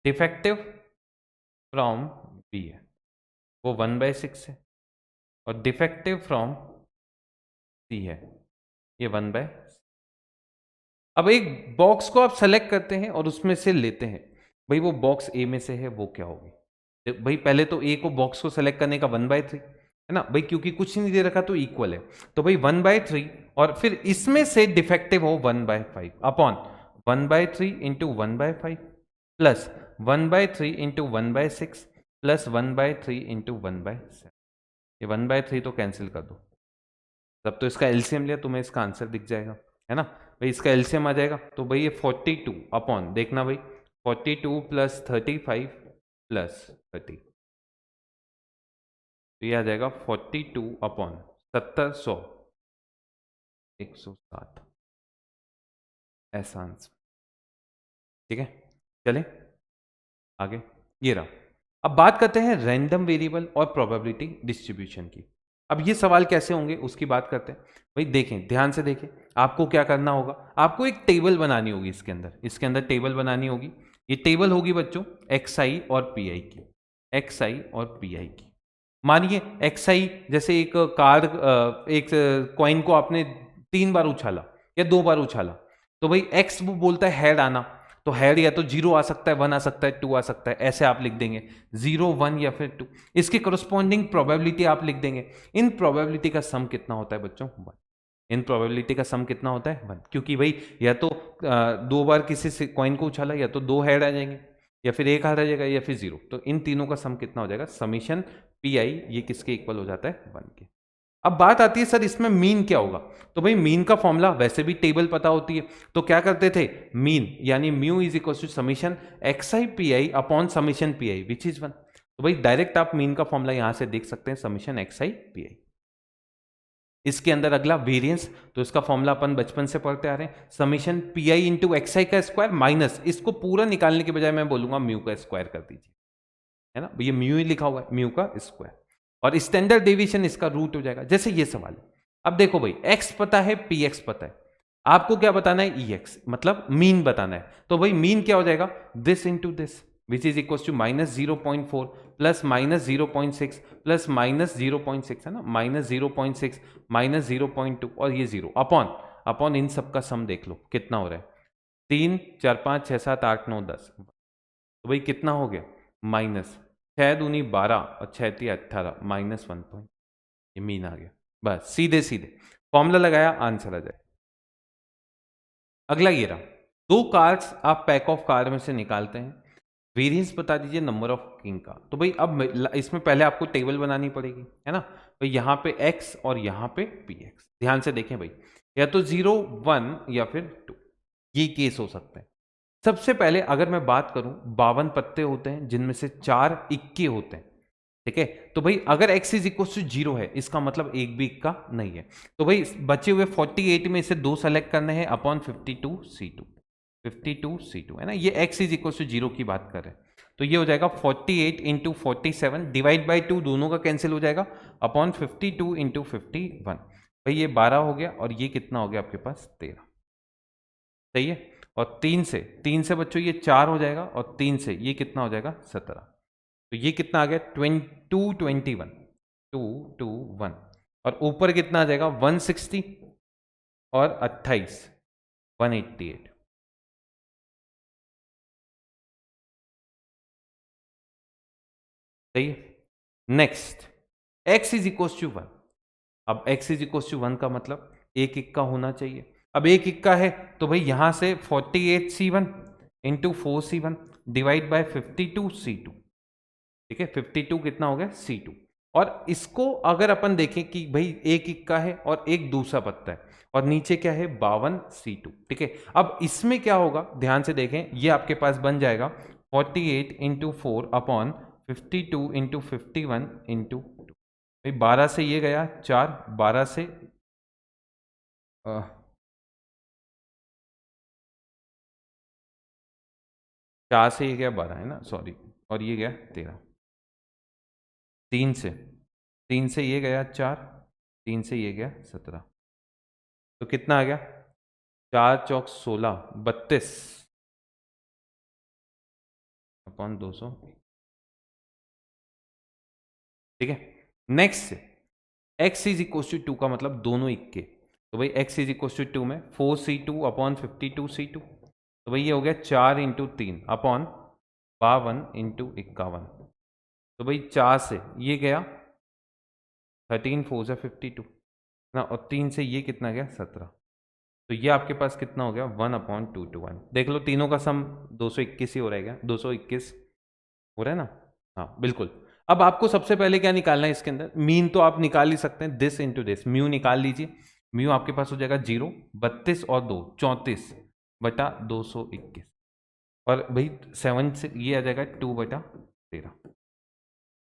[SPEAKER 1] डिफेक्टिव फ्रॉम बी है, वो 1/6 है, और डिफेक्टिव फ्रॉम सी है, ये 1/, अब एक बॉक्स को आप सेलेक्ट करते हैं और उसमें से लेते हैं, भाई वो बॉक्स ए में से है, वो क्या होगी। तो भाई पहले तो ए को बॉक्स को सेलेक्ट करने का 1/3 है ना भाई, क्योंकि कुछ नहीं दे रखा तो इक्वल है, तो भाई 1/3 और फिर इसमें से डिफेक्टिव हो 1/5 upon 1/3 into 1/5 plus 1/3 into 1/6 plus 1/3 into 1/7। ये 1/3 तो कैंसिल कर दो, तब तो इसका एलसीएम लिया, तुम्हें इसका आंसर दिख जाएगा, है ना भाई। इसका एलसीएम आ जाएगा, तो भाई ये 42 अपॉन, देखना भाई 42 प्लस 35 प्लस 30, तो ये आ जाएगा 42 अपॉन 70 100 160, ऐसा आंसर। ठीक है, चले आगे, ये रहा। अब बात करते हैं रैंडम वेरिएबल और प्रोबेबिलिटी डिस्ट्रीब्यूशन की। अब ये सवाल कैसे होंगे उसकी बात करते हैं। भाई देखें, ध्यान से देखें, आपको क्या करना होगा, आपको एक टेबल बनानी होगी इसके अंदर टेबल बनानी होगी। ये टेबल होगी बच्चों एक्स आई और पी आई की, एक्स आई और पी आई की। मानिए एक्स आई जैसे एक कार्ड, एक कॉइन को आपने 3 बार उछाला या 2 बार उछाला, तो भाई एक्स वो बोलता है हेड आना, तो हेड या तो 0 आ सकता है, 1 आ सकता है, 2 आ सकता है, ऐसे आप लिख देंगे 0 1 या फिर 2। इसके करस्पॉन्डिंग प्रोबेबिलिटी आप लिख देंगे। इन प्रोबेबिलिटी का सम कितना होता है बच्चों, 1। इन प्रोबेबिलिटी का सम कितना होता है, 1, क्योंकि भाई या तो 2 बार किसी से कॉइन को उछाला या तो 2 हेड आ जाएंगे या फिर 1 हार आ जाएगा या फिर 0, तो इन तीनों का सम कितना हो जाएगा, समीशन पी आई, ये किसके इक्वल हो जाता है, 1 के। अब बात आती है सर इसमें मीन क्या होगा, तो भाई मीन का फॉर्मूला वैसे भी टेबल पता होती है, तो क्या करते थे, मीन यानी mu is equal to summation X I P I upon summation P I which is 1। तो भाई डायरेक्ट आप मीन का फॉर्मूला यहां से देख सकते हैं, समीशन एक्स आई पी आई। इसके अंदर अगला वेरिएंस, तो इसका फॉर्मूला अपन बचपन से पढ़ते आ रहे हैं, summation P I into X I का स्क्वायर माइनस, इसको पूरा निकालने के बजाय मैं बोलूंगा म्यू का स्क्वायर कर दीजिए, है ना, ये म्यू ही लिखा हुआ है, म्यू का स्क्वायर, और स्टैंडर्ड डेविएशन इसका रूट हो जाएगा। जैसे ये सवाल है, अब देखो भाई एक्स पता है, पी एक्स पता है, आपको क्या बताना है, ई एक्स, मतलब मीन बताना है। तो भाई मीन क्या हो जाएगा, this into this which is equal to -0.4 plus -0.6 plus -0.6, है ना, -0.6 -0.2 और ये 0 अपॉन अपॉन इन सब का सम देख लो कितना हो रहा है, 3 4 5 6 7 8 9 10, तो भाई कितना हो गया, माइनस 6 दूनी 12 और 6 ती 18 -1 पॉइंट, ये मीन आ गया। बस सीधे सीधे फॉर्मूला लगाया, आंसर आ जाए। अगला ये रहा, 2 कार्ड्स आप पैक ऑफ कार्ड में से निकालते हैं, वेरिएंस बता दीजिए नंबर ऑफ किंग का। तो भाई अब इसमें पहले आपको टेबल बनानी पड़ेगी, है ना, तो यहाँ पे x और यहाँ पे px, ध्यान से देखें भाई, या तो 0 1 या फिर 2, ये केस हो सकता है। सबसे पहले अगर मैं बात करूं, 52 पत्ते होते हैं जिनमें से 4 इक्के होते हैं, ठीक है, तो भाई अगर x इज इक्वल टू 0 है, इसका मतलब एक भी इक्का नहीं है, तो भाई बचे हुए 48 में से 2 सेलेक्ट करने हैं अपॉन 52C2 है ना, ये x इज इक्वल टू 0 की बात कर रहे हैं, तो ये हो जाएगा 48 इंटू 47 डिवाइड बाई 2, दोनों का कैंसिल हो जाएगा, अपॉन 52 इंटू 51, भाई ये 12 हो गया और ये कितना हो गया आपके पास 13, सही है। और 3 से बच्चों ये 4 हो जाएगा और 3 से ये कितना हो जाएगा 17, तो ये कितना आ गया 221 221, और ऊपर कितना आ जाएगा 160 और 28 188, सही है। Next x is equal to 1, अब x इज इक्वल टू 1 का मतलब एक इक्का होना चाहिए, अब एक इक्का है तो भाई यहां से 48C1 into 4C1 divide by 52C2, ठीक है, 52 कितना हो गया C2, और इसको अगर अपन देखें कि भाई एक इक्का है और एक दूसरा पत्ता है और नीचे क्या है 52C2, ठीक है, अब इसमें क्या होगा ध्यान से देखें, ये आपके पास बन जाएगा 48 इंटू 4 अपॉन 52 इंटू 51 इंटू 2, भाई 12 से ये गया 4, 12 से 4 से ये गया 12, है ना, सॉरी, और ये गया 13, 3 से ये गया 4, 3 से ये गया 17, तो कितना आ गया 4 चौक 16 32 अपॉन 200, ठीक है। Next x is equal to 2 का मतलब दोनों इक्के, तो भाई x इज इक्वल टू 2 में 4C2 अपॉन 52C2, तो भाई ये हो गया 4 इंटू 3 अपॉन 52 इंटू 51, तो भाई 4 से ये गया 13 4 से 52 ना, और 3 से ये कितना गया 17, तो ये आपके पास कितना हो गया 1/221, देख लो तीनों का सम 221 ही हो रहेगा, 221 हो रहा है ना, हाँ बिल्कुल। अब आपको सबसे पहले क्या निकालना है इसके अंदर, मीन तो आप निकाल ही सकते हैं, दिस इंटू दिस, म्यू निकाल लीजिए, म्यू आपके पास हो जाएगा 0, 32 और 2 34 बटा 221, और भाई 7 से ये आ जाएगा 2/13,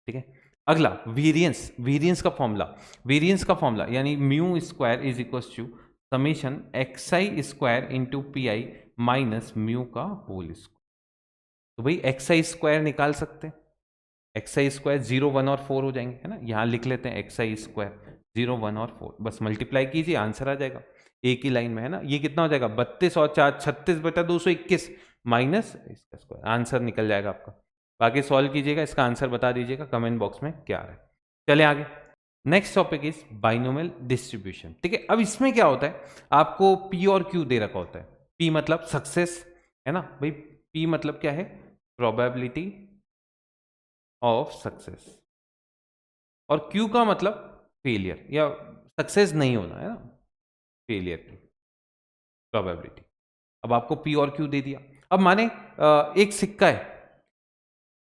[SPEAKER 1] ठीक है। अगला वेरिएंस का फॉर्मूला यानी mu square is equal to summation X I square into P I minus mu का होल स्क्वायर, तो भाई एक्स आई स्क्वायर निकाल सकते हैं, एक्स आई स्क्वायर 0 1 और 4 हो जाएंगे, है ना, यहाँ लिख लेते हैं एक्स आई स्क्वायर 0 1 और 4, बस मल्टीप्लाई कीजिए आंसर आ जाएगा एक ही लाइन में, है ना। ये कितना हो जाएगा 32 और 4 36/221 माइनस इसका स्क्वायर, आंसर निकल जाएगा आपका। बाकी सॉल्व कीजिएगा, इसका आंसर बता दीजिएगा कमेंट बॉक्स में क्या आ रहा है। चले आगे, next topic is binomial distribution. ठीक है, अब इसमें क्या होता है, आपको पी और क्यू दे रखा होता है। पी मतलब सक्सेस, है ना भाई, पी मतलब क्या है, प्रोबेबिलिटी ऑफ सक्सेस, और क्यू का मतलब फेलियर या सक्सेस नहीं होना, है ना, फेलियर की प्रोबेबिलिटी। अब आपको पी और क्यू दे दिया। अब माने एक सिक्का है,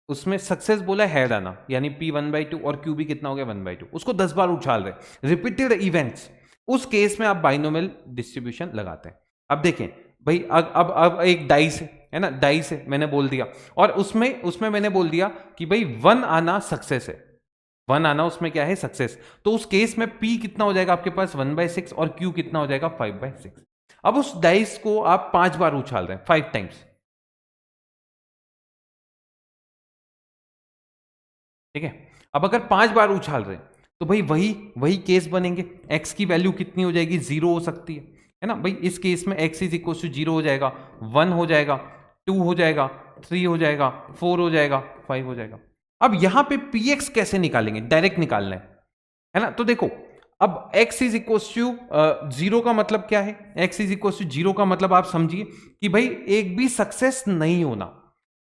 [SPEAKER 1] उसमें सक्सेस बोला है आना, यानी पी 1/2 और क्यू भी कितना हो गया 1/2, उसको 10 बार उछाल रहे, रिपीटेड इवेंट्स, उस केस में आप बाइनोमियल डिस्ट्रीब्यूशन लगाते हैं। अब देखें भाई, अब एक डाइस है ना, डाइस है मैंने बोल दिया, और उसमें मैंने बोल दिया कि भाई 1 आना सक्सेस है, 1 आना उसमें क्या है सक्सेस, तो उस केस में पी कितना हो जाएगा आपके पास 1/6 और क्यू कितना हो जाएगा 5/6। अब उस डाइस को आप 5 बार उछाल रहे हैं, 5 टाइम्स, ठीक है। अब अगर 5 बार उछाल रहे हैं तो भाई वही केस बनेंगे, x की वैल्यू कितनी हो जाएगी 0 हो सकती है ना भाई, इस केस में x इज इक्वल टू 0 हो जाएगा, 1 हो जाएगा, 2 हो जाएगा, 3 हो जाएगा, 4 हो जाएगा, 5 हो जाएगा। अब यहां पे px कैसे निकालेंगे, डायरेक्ट निकालना है ना। तो देखो, अब x इज इक्वल टू 0 का मतलब क्या है, x इज इक्वल टू 0 का मतलब आप समझिए कि भाई एक भी सक्सेस नहीं होना।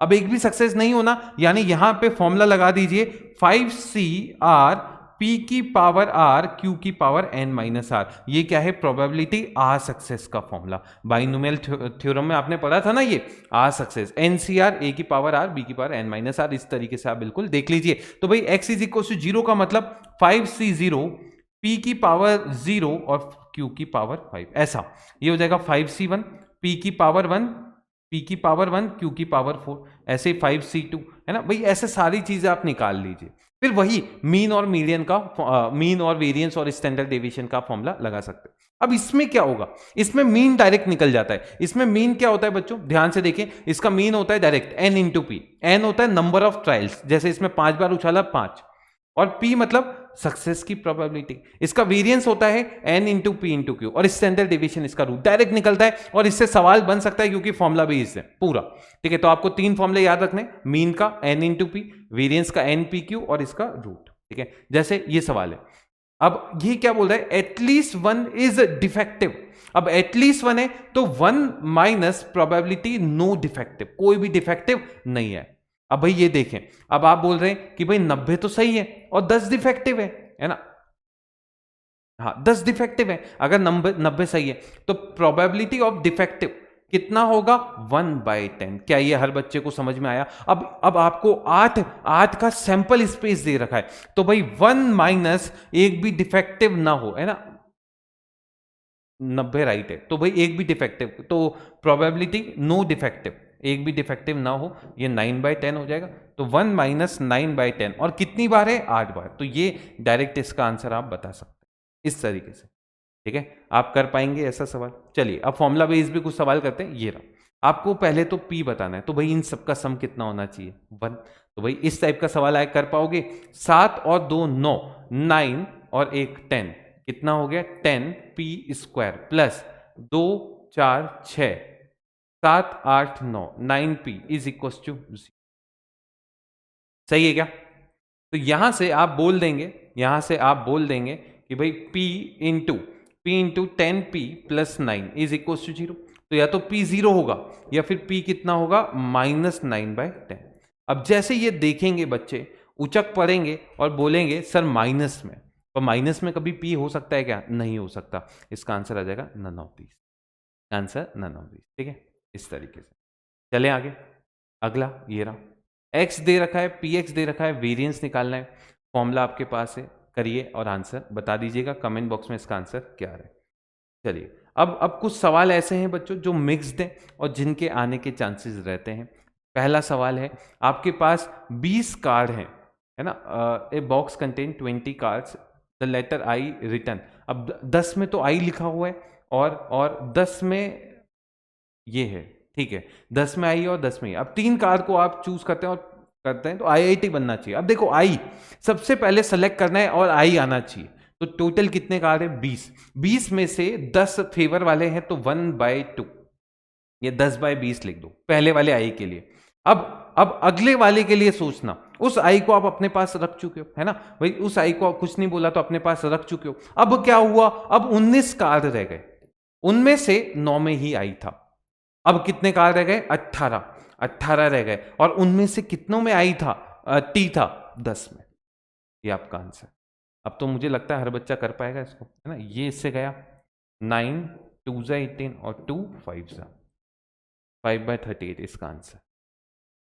[SPEAKER 1] अब एक भी सक्सेस नहीं होना यानी यहां पे फॉर्मूला लगा दीजिए 5CR P की पावर R Q की पावर N-R। ये क्या है, प्रोबेबिलिटी आर सक्सेस का फॉर्मूला, बाइनोमियल थ्योरम में आपने पढ़ा था ना, ये आर सक्सेस, NCR A की पावर R B की पावर N-R, इस तरीके से आप बिल्कुल देख लीजिए। तो भाई x इज इक्वल टू 0 का मतलब 5C0 P की पावर 0 और Q की पावर 5, ऐसा ये हो जाएगा 5C1 P की पावर 1 P की पावर 1 Q की पावर 4, ऐसे 5C2, है ना भाई, ऐसे सारी चीजें आप निकाल लीजिए। फिर वही मीन और मीडियन का मीन और वेरिएंस और स्टैंडर्ड डेविएशन का फॉर्मूला लगा सकते हैं। अब इसमें क्या होगा, इसमें मीन डायरेक्ट निकल जाता है। इसमें मीन क्या होता है बच्चों, ध्यान से देखें, इसका मीन होता है direct n into P, N होता है नंबर ऑफ ट्रायल्स, जैसे इसमें 5 बार उछाला 5, और p मतलब सक्सेस की प्रोबेबिलिटी, इसका वेरिएंस होता है n into P into Q, और स्टैंडर्ड डेविएशन इसका रूट डायरेक्ट निकलता है, और इससे सवाल बन सकता है क्योंकि फॉर्मूला भी इससे पूरा। ठीक है, तो आपको 3 फॉर्मूले याद रखने, मीन का n इंटू पी, वेरिएंस का n पी क्यू, और इसका रूट। ठीक है, जैसे ये सवाल है, अब ये क्या बोल रहा है, एटलीस्ट 1 इज डिफेक्टिव। अब एटलीस्ट 1 है तो 1 माइनस प्रोबेबिलिटी नो डिफेक्टिव, कोई भी डिफेक्टिव नहीं है। अब भाई ये देखें, अब आप बोल रहे हैं कि भाई 90 तो सही है और 10 डिफेक्टिव है ना, हाँ 10 डिफेक्टिव है, अगर 90 सही है तो प्रोबेबिलिटी ऑफ डिफेक्टिव कितना होगा 1/10। क्या ये हर बच्चे को समझ में आया। अब आपको 8 का सैंपल स्पेस दे रखा है, तो भाई 1 माइनस एक भी डिफेक्टिव ना हो, है ना, 90 राइट है, तो भाई एक भी डिफेक्टिव, तो प्रोबेबिलिटी नो डिफेक्टिव, एक भी डिफेक्टिव ना हो, ये 9/10 हो जाएगा। तो 1 माइनस 9/10, और कितनी बार है 8 बार, तो ये डायरेक्ट इसका आंसर आप बता सकते हैं इस तरीके से। ठीक है, आप कर पाएंगे ऐसा सवाल। चलिए अब फॉर्मूला बेस्ड भी कुछ सवाल करते हैं। ये रहा, आपको पहले तो पी बताना है, तो भाई इन सबका सम कितना होना चाहिए 1, तो भाई इस टाइप का सवाल आए कर पाओगे। 7 और 2 9, 9 और 1 10, कितना हो गया 10p² plus 2 4 6 7 8 9 9p is equal to 0। सही है क्या। तो यहां से आप बोल देंगे कि भाई p into 10p plus 9 is equal to 0। तो या तो p 0 होगा या फिर p कितना होगा -9/10। अब जैसे ये देखेंगे बच्चे उचक पड़ेंगे और बोलेंगे सर माइनस में, तो माइनस में कभी p हो सकता है क्या, नहीं हो सकता। इसका आंसर आ जाएगा none of these, answer none of these. ठीक है, इस तरीके से चलें आगे। अगला ये रहा, x दे रखा है, px दे रखा है, वेरिएंस निकालना है, फॉर्मूला आपके पास है, करिए और आंसर बता दीजिएगा कमेंट बॉक्स में इसका आंसर क्या है। चलिए अब कुछ सवाल ऐसे हैं बच्चों जो मिक्स्ड हैं और जिनके आने के चांसेस रहते हैं। पहला सवाल है, आपके पास 20 कार्ड हैं, है ना, a box contain 20 cards, the letter I written. अब 10 में तो आई लिखा हुआ है और 10 में ये है, ठीक है, 10 में आई और 10 में। अब 3 कार्ड को आप चूज करते हैं और करते हैं तो आईआईटी बनना चाहिए। अब देखो आई सबसे पहले सेलेक्ट करना है और आई आना चाहिए। तो टोटल कितने कार्ड है? 20। 20 में से 10 फेवर वाले हैं तो 1/2, ये 10/20 लिख दो पहले वाले आई के लिए। अब अगले वाले के लिए सोचना, उस आई को आप अपने पास रख चुके हो, है ना भाई, उस आई को कुछ नहीं बोला तो अपने पास रख चुके हो। अब क्या हुआ? अब 19 कार्ड रह गए, उनमें से 9 में ही आई था। अब कितने कार्ड रह गए? 18 रह गए, और उनमें से कितनों में आई था? टी था 10 में। ये आपका आंसर। अब तो मुझे लगता है हर बच्चा कर पाएगा इसको, है ना। ये इससे गया 9, 2 जा 18 और 2 5 जा 5/38 इसका आंसर।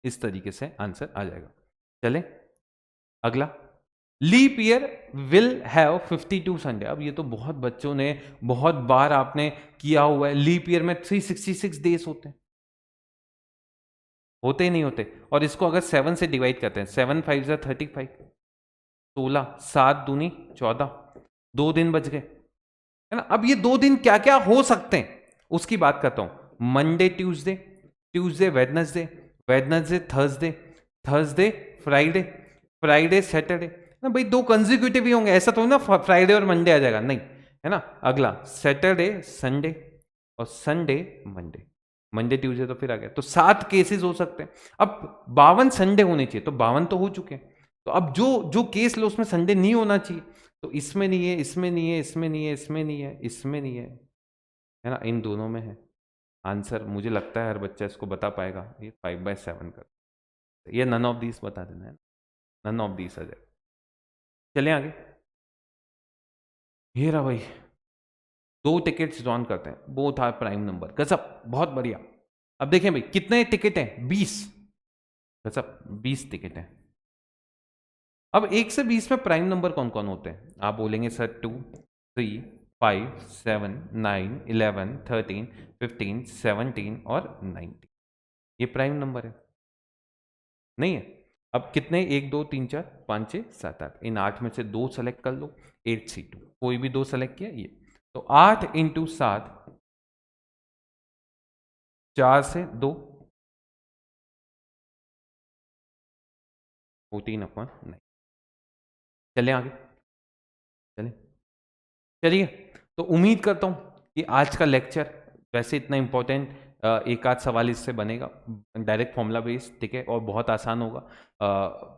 [SPEAKER 1] इस तरीके से आंसर आ जाएगा। चले अगला, leap year will have 52 Sunday. अब ये तो बहुत बच्चों ने बहुत बार आपने किया हुआ है। लीप ईयर में 366 डेज होते हैं, होते ही नहीं होते। और इसको अगर 7 से डिवाइड करते हैं, 7 5 जा 35, 16, 7 दूनी 14, 2 दिन बच गए, है ना। अब ये 2 दिन क्या क्या हो सकते हैं उसकी बात करता हूं। Monday Tuesday, Tuesday Wednesday, Wednesday Thursday, Thursday Friday, Friday Saturday ना भाई। 2 कंजिक्यूटिव ही होंगे, ऐसा तो ना फ्राइडे और मंडे आ जाएगा, नहीं, है ना। अगला सैटरडे संडे और संडे मंडे, मंडे ट्यूसडे तो फिर आ गया। तो 7 केसेस हो सकते हैं। अब 52 संडे होने चाहिए, तो 52 तो हो चुके हैं। तो अब जो जो केस लो उसमें संडे नहीं होना चाहिए, तो इसमें नहीं है, इसमें नहीं है, इसमें नहीं है, इसमें नहीं है, इसमें नहीं है ना, इन दोनों में है। आंसर मुझे लगता है हर बच्चा इसको बता पाएगा। ये 5/7 कर, ये नन ऑफ दीस बता देना है, नन ऑफ दीस आ जाए। चलें आगे। ये रहा भाई, 2 टिकट्स ड्रॉन करते हैं, बोथ आर प्राइम नंबर। गजब, बहुत बढ़िया। अब देखें भाई कितने टिकट हैं? 20। गजब, 20 टिकट हैं। अब 1 से 20 में प्राइम नंबर कौन कौन होते हैं? आप बोलेंगे सर 2, 3, 5, 7, 9, 11, 13, 15, 17 और 19। ये प्राइम नंबर है, नहीं है? अब कितने? 1 2 3 4 5 6 7 8, इन 8 में से 2 सेलेक्ट कर लो, 8C2, कोई भी 2 सेलेक्ट किया ये। तो 8 × 7, 4 से 2, 14/9। चले आगे, चले चलिए। तो उम्मीद करता हूं कि आज का लेक्चर वैसे इतना इंपॉर्टेंट, एक आध सवाल इससे बनेगा, डायरेक्ट फॉर्मूला बेस्ड, ठीक है, और बहुत आसान होगा।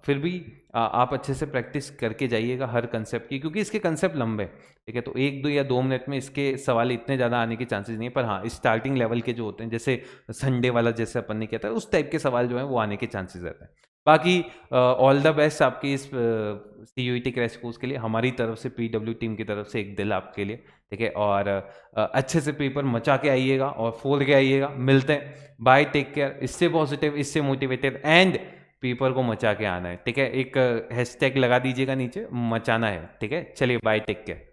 [SPEAKER 1] फिर भी आप अच्छे से प्रैक्टिस करके जाइएगा हर कंसेप्ट की, क्योंकि इसके कंसेप्ट लंबे, ठीक है। तो 1 2 या 2 मिनट में इसके सवाल इतने ज़्यादा आने के चांसेस नहीं है, पर हाँ स्टार्टिंग लेवल के जो होते हैं, जैसे संडे वाला जैसे अपन ने किया था, उस टाइप के सवाल जो है वो आने के चांसेस रहते हैं। बाकी ऑल द बेस्ट आपकी इस CUET क्रैश कोर्स के लिए, हमारी तरफ से PW टीम की तरफ से एक दिल आपके लिए, ठीक है। और अच्छे से पेपर मचा के आइएगा और फोड़ के आइएगा। मिलते हैं, बाय, टेक केयर। इससे पॉजिटिव, इससे मोटिवेटेड एंड पेपर को मचा के आना है, ठीक है। एक हैशटैग लगा दीजिएगा नीचे, मचाना है, ठीक है। चलिए बाय, टेक केयर।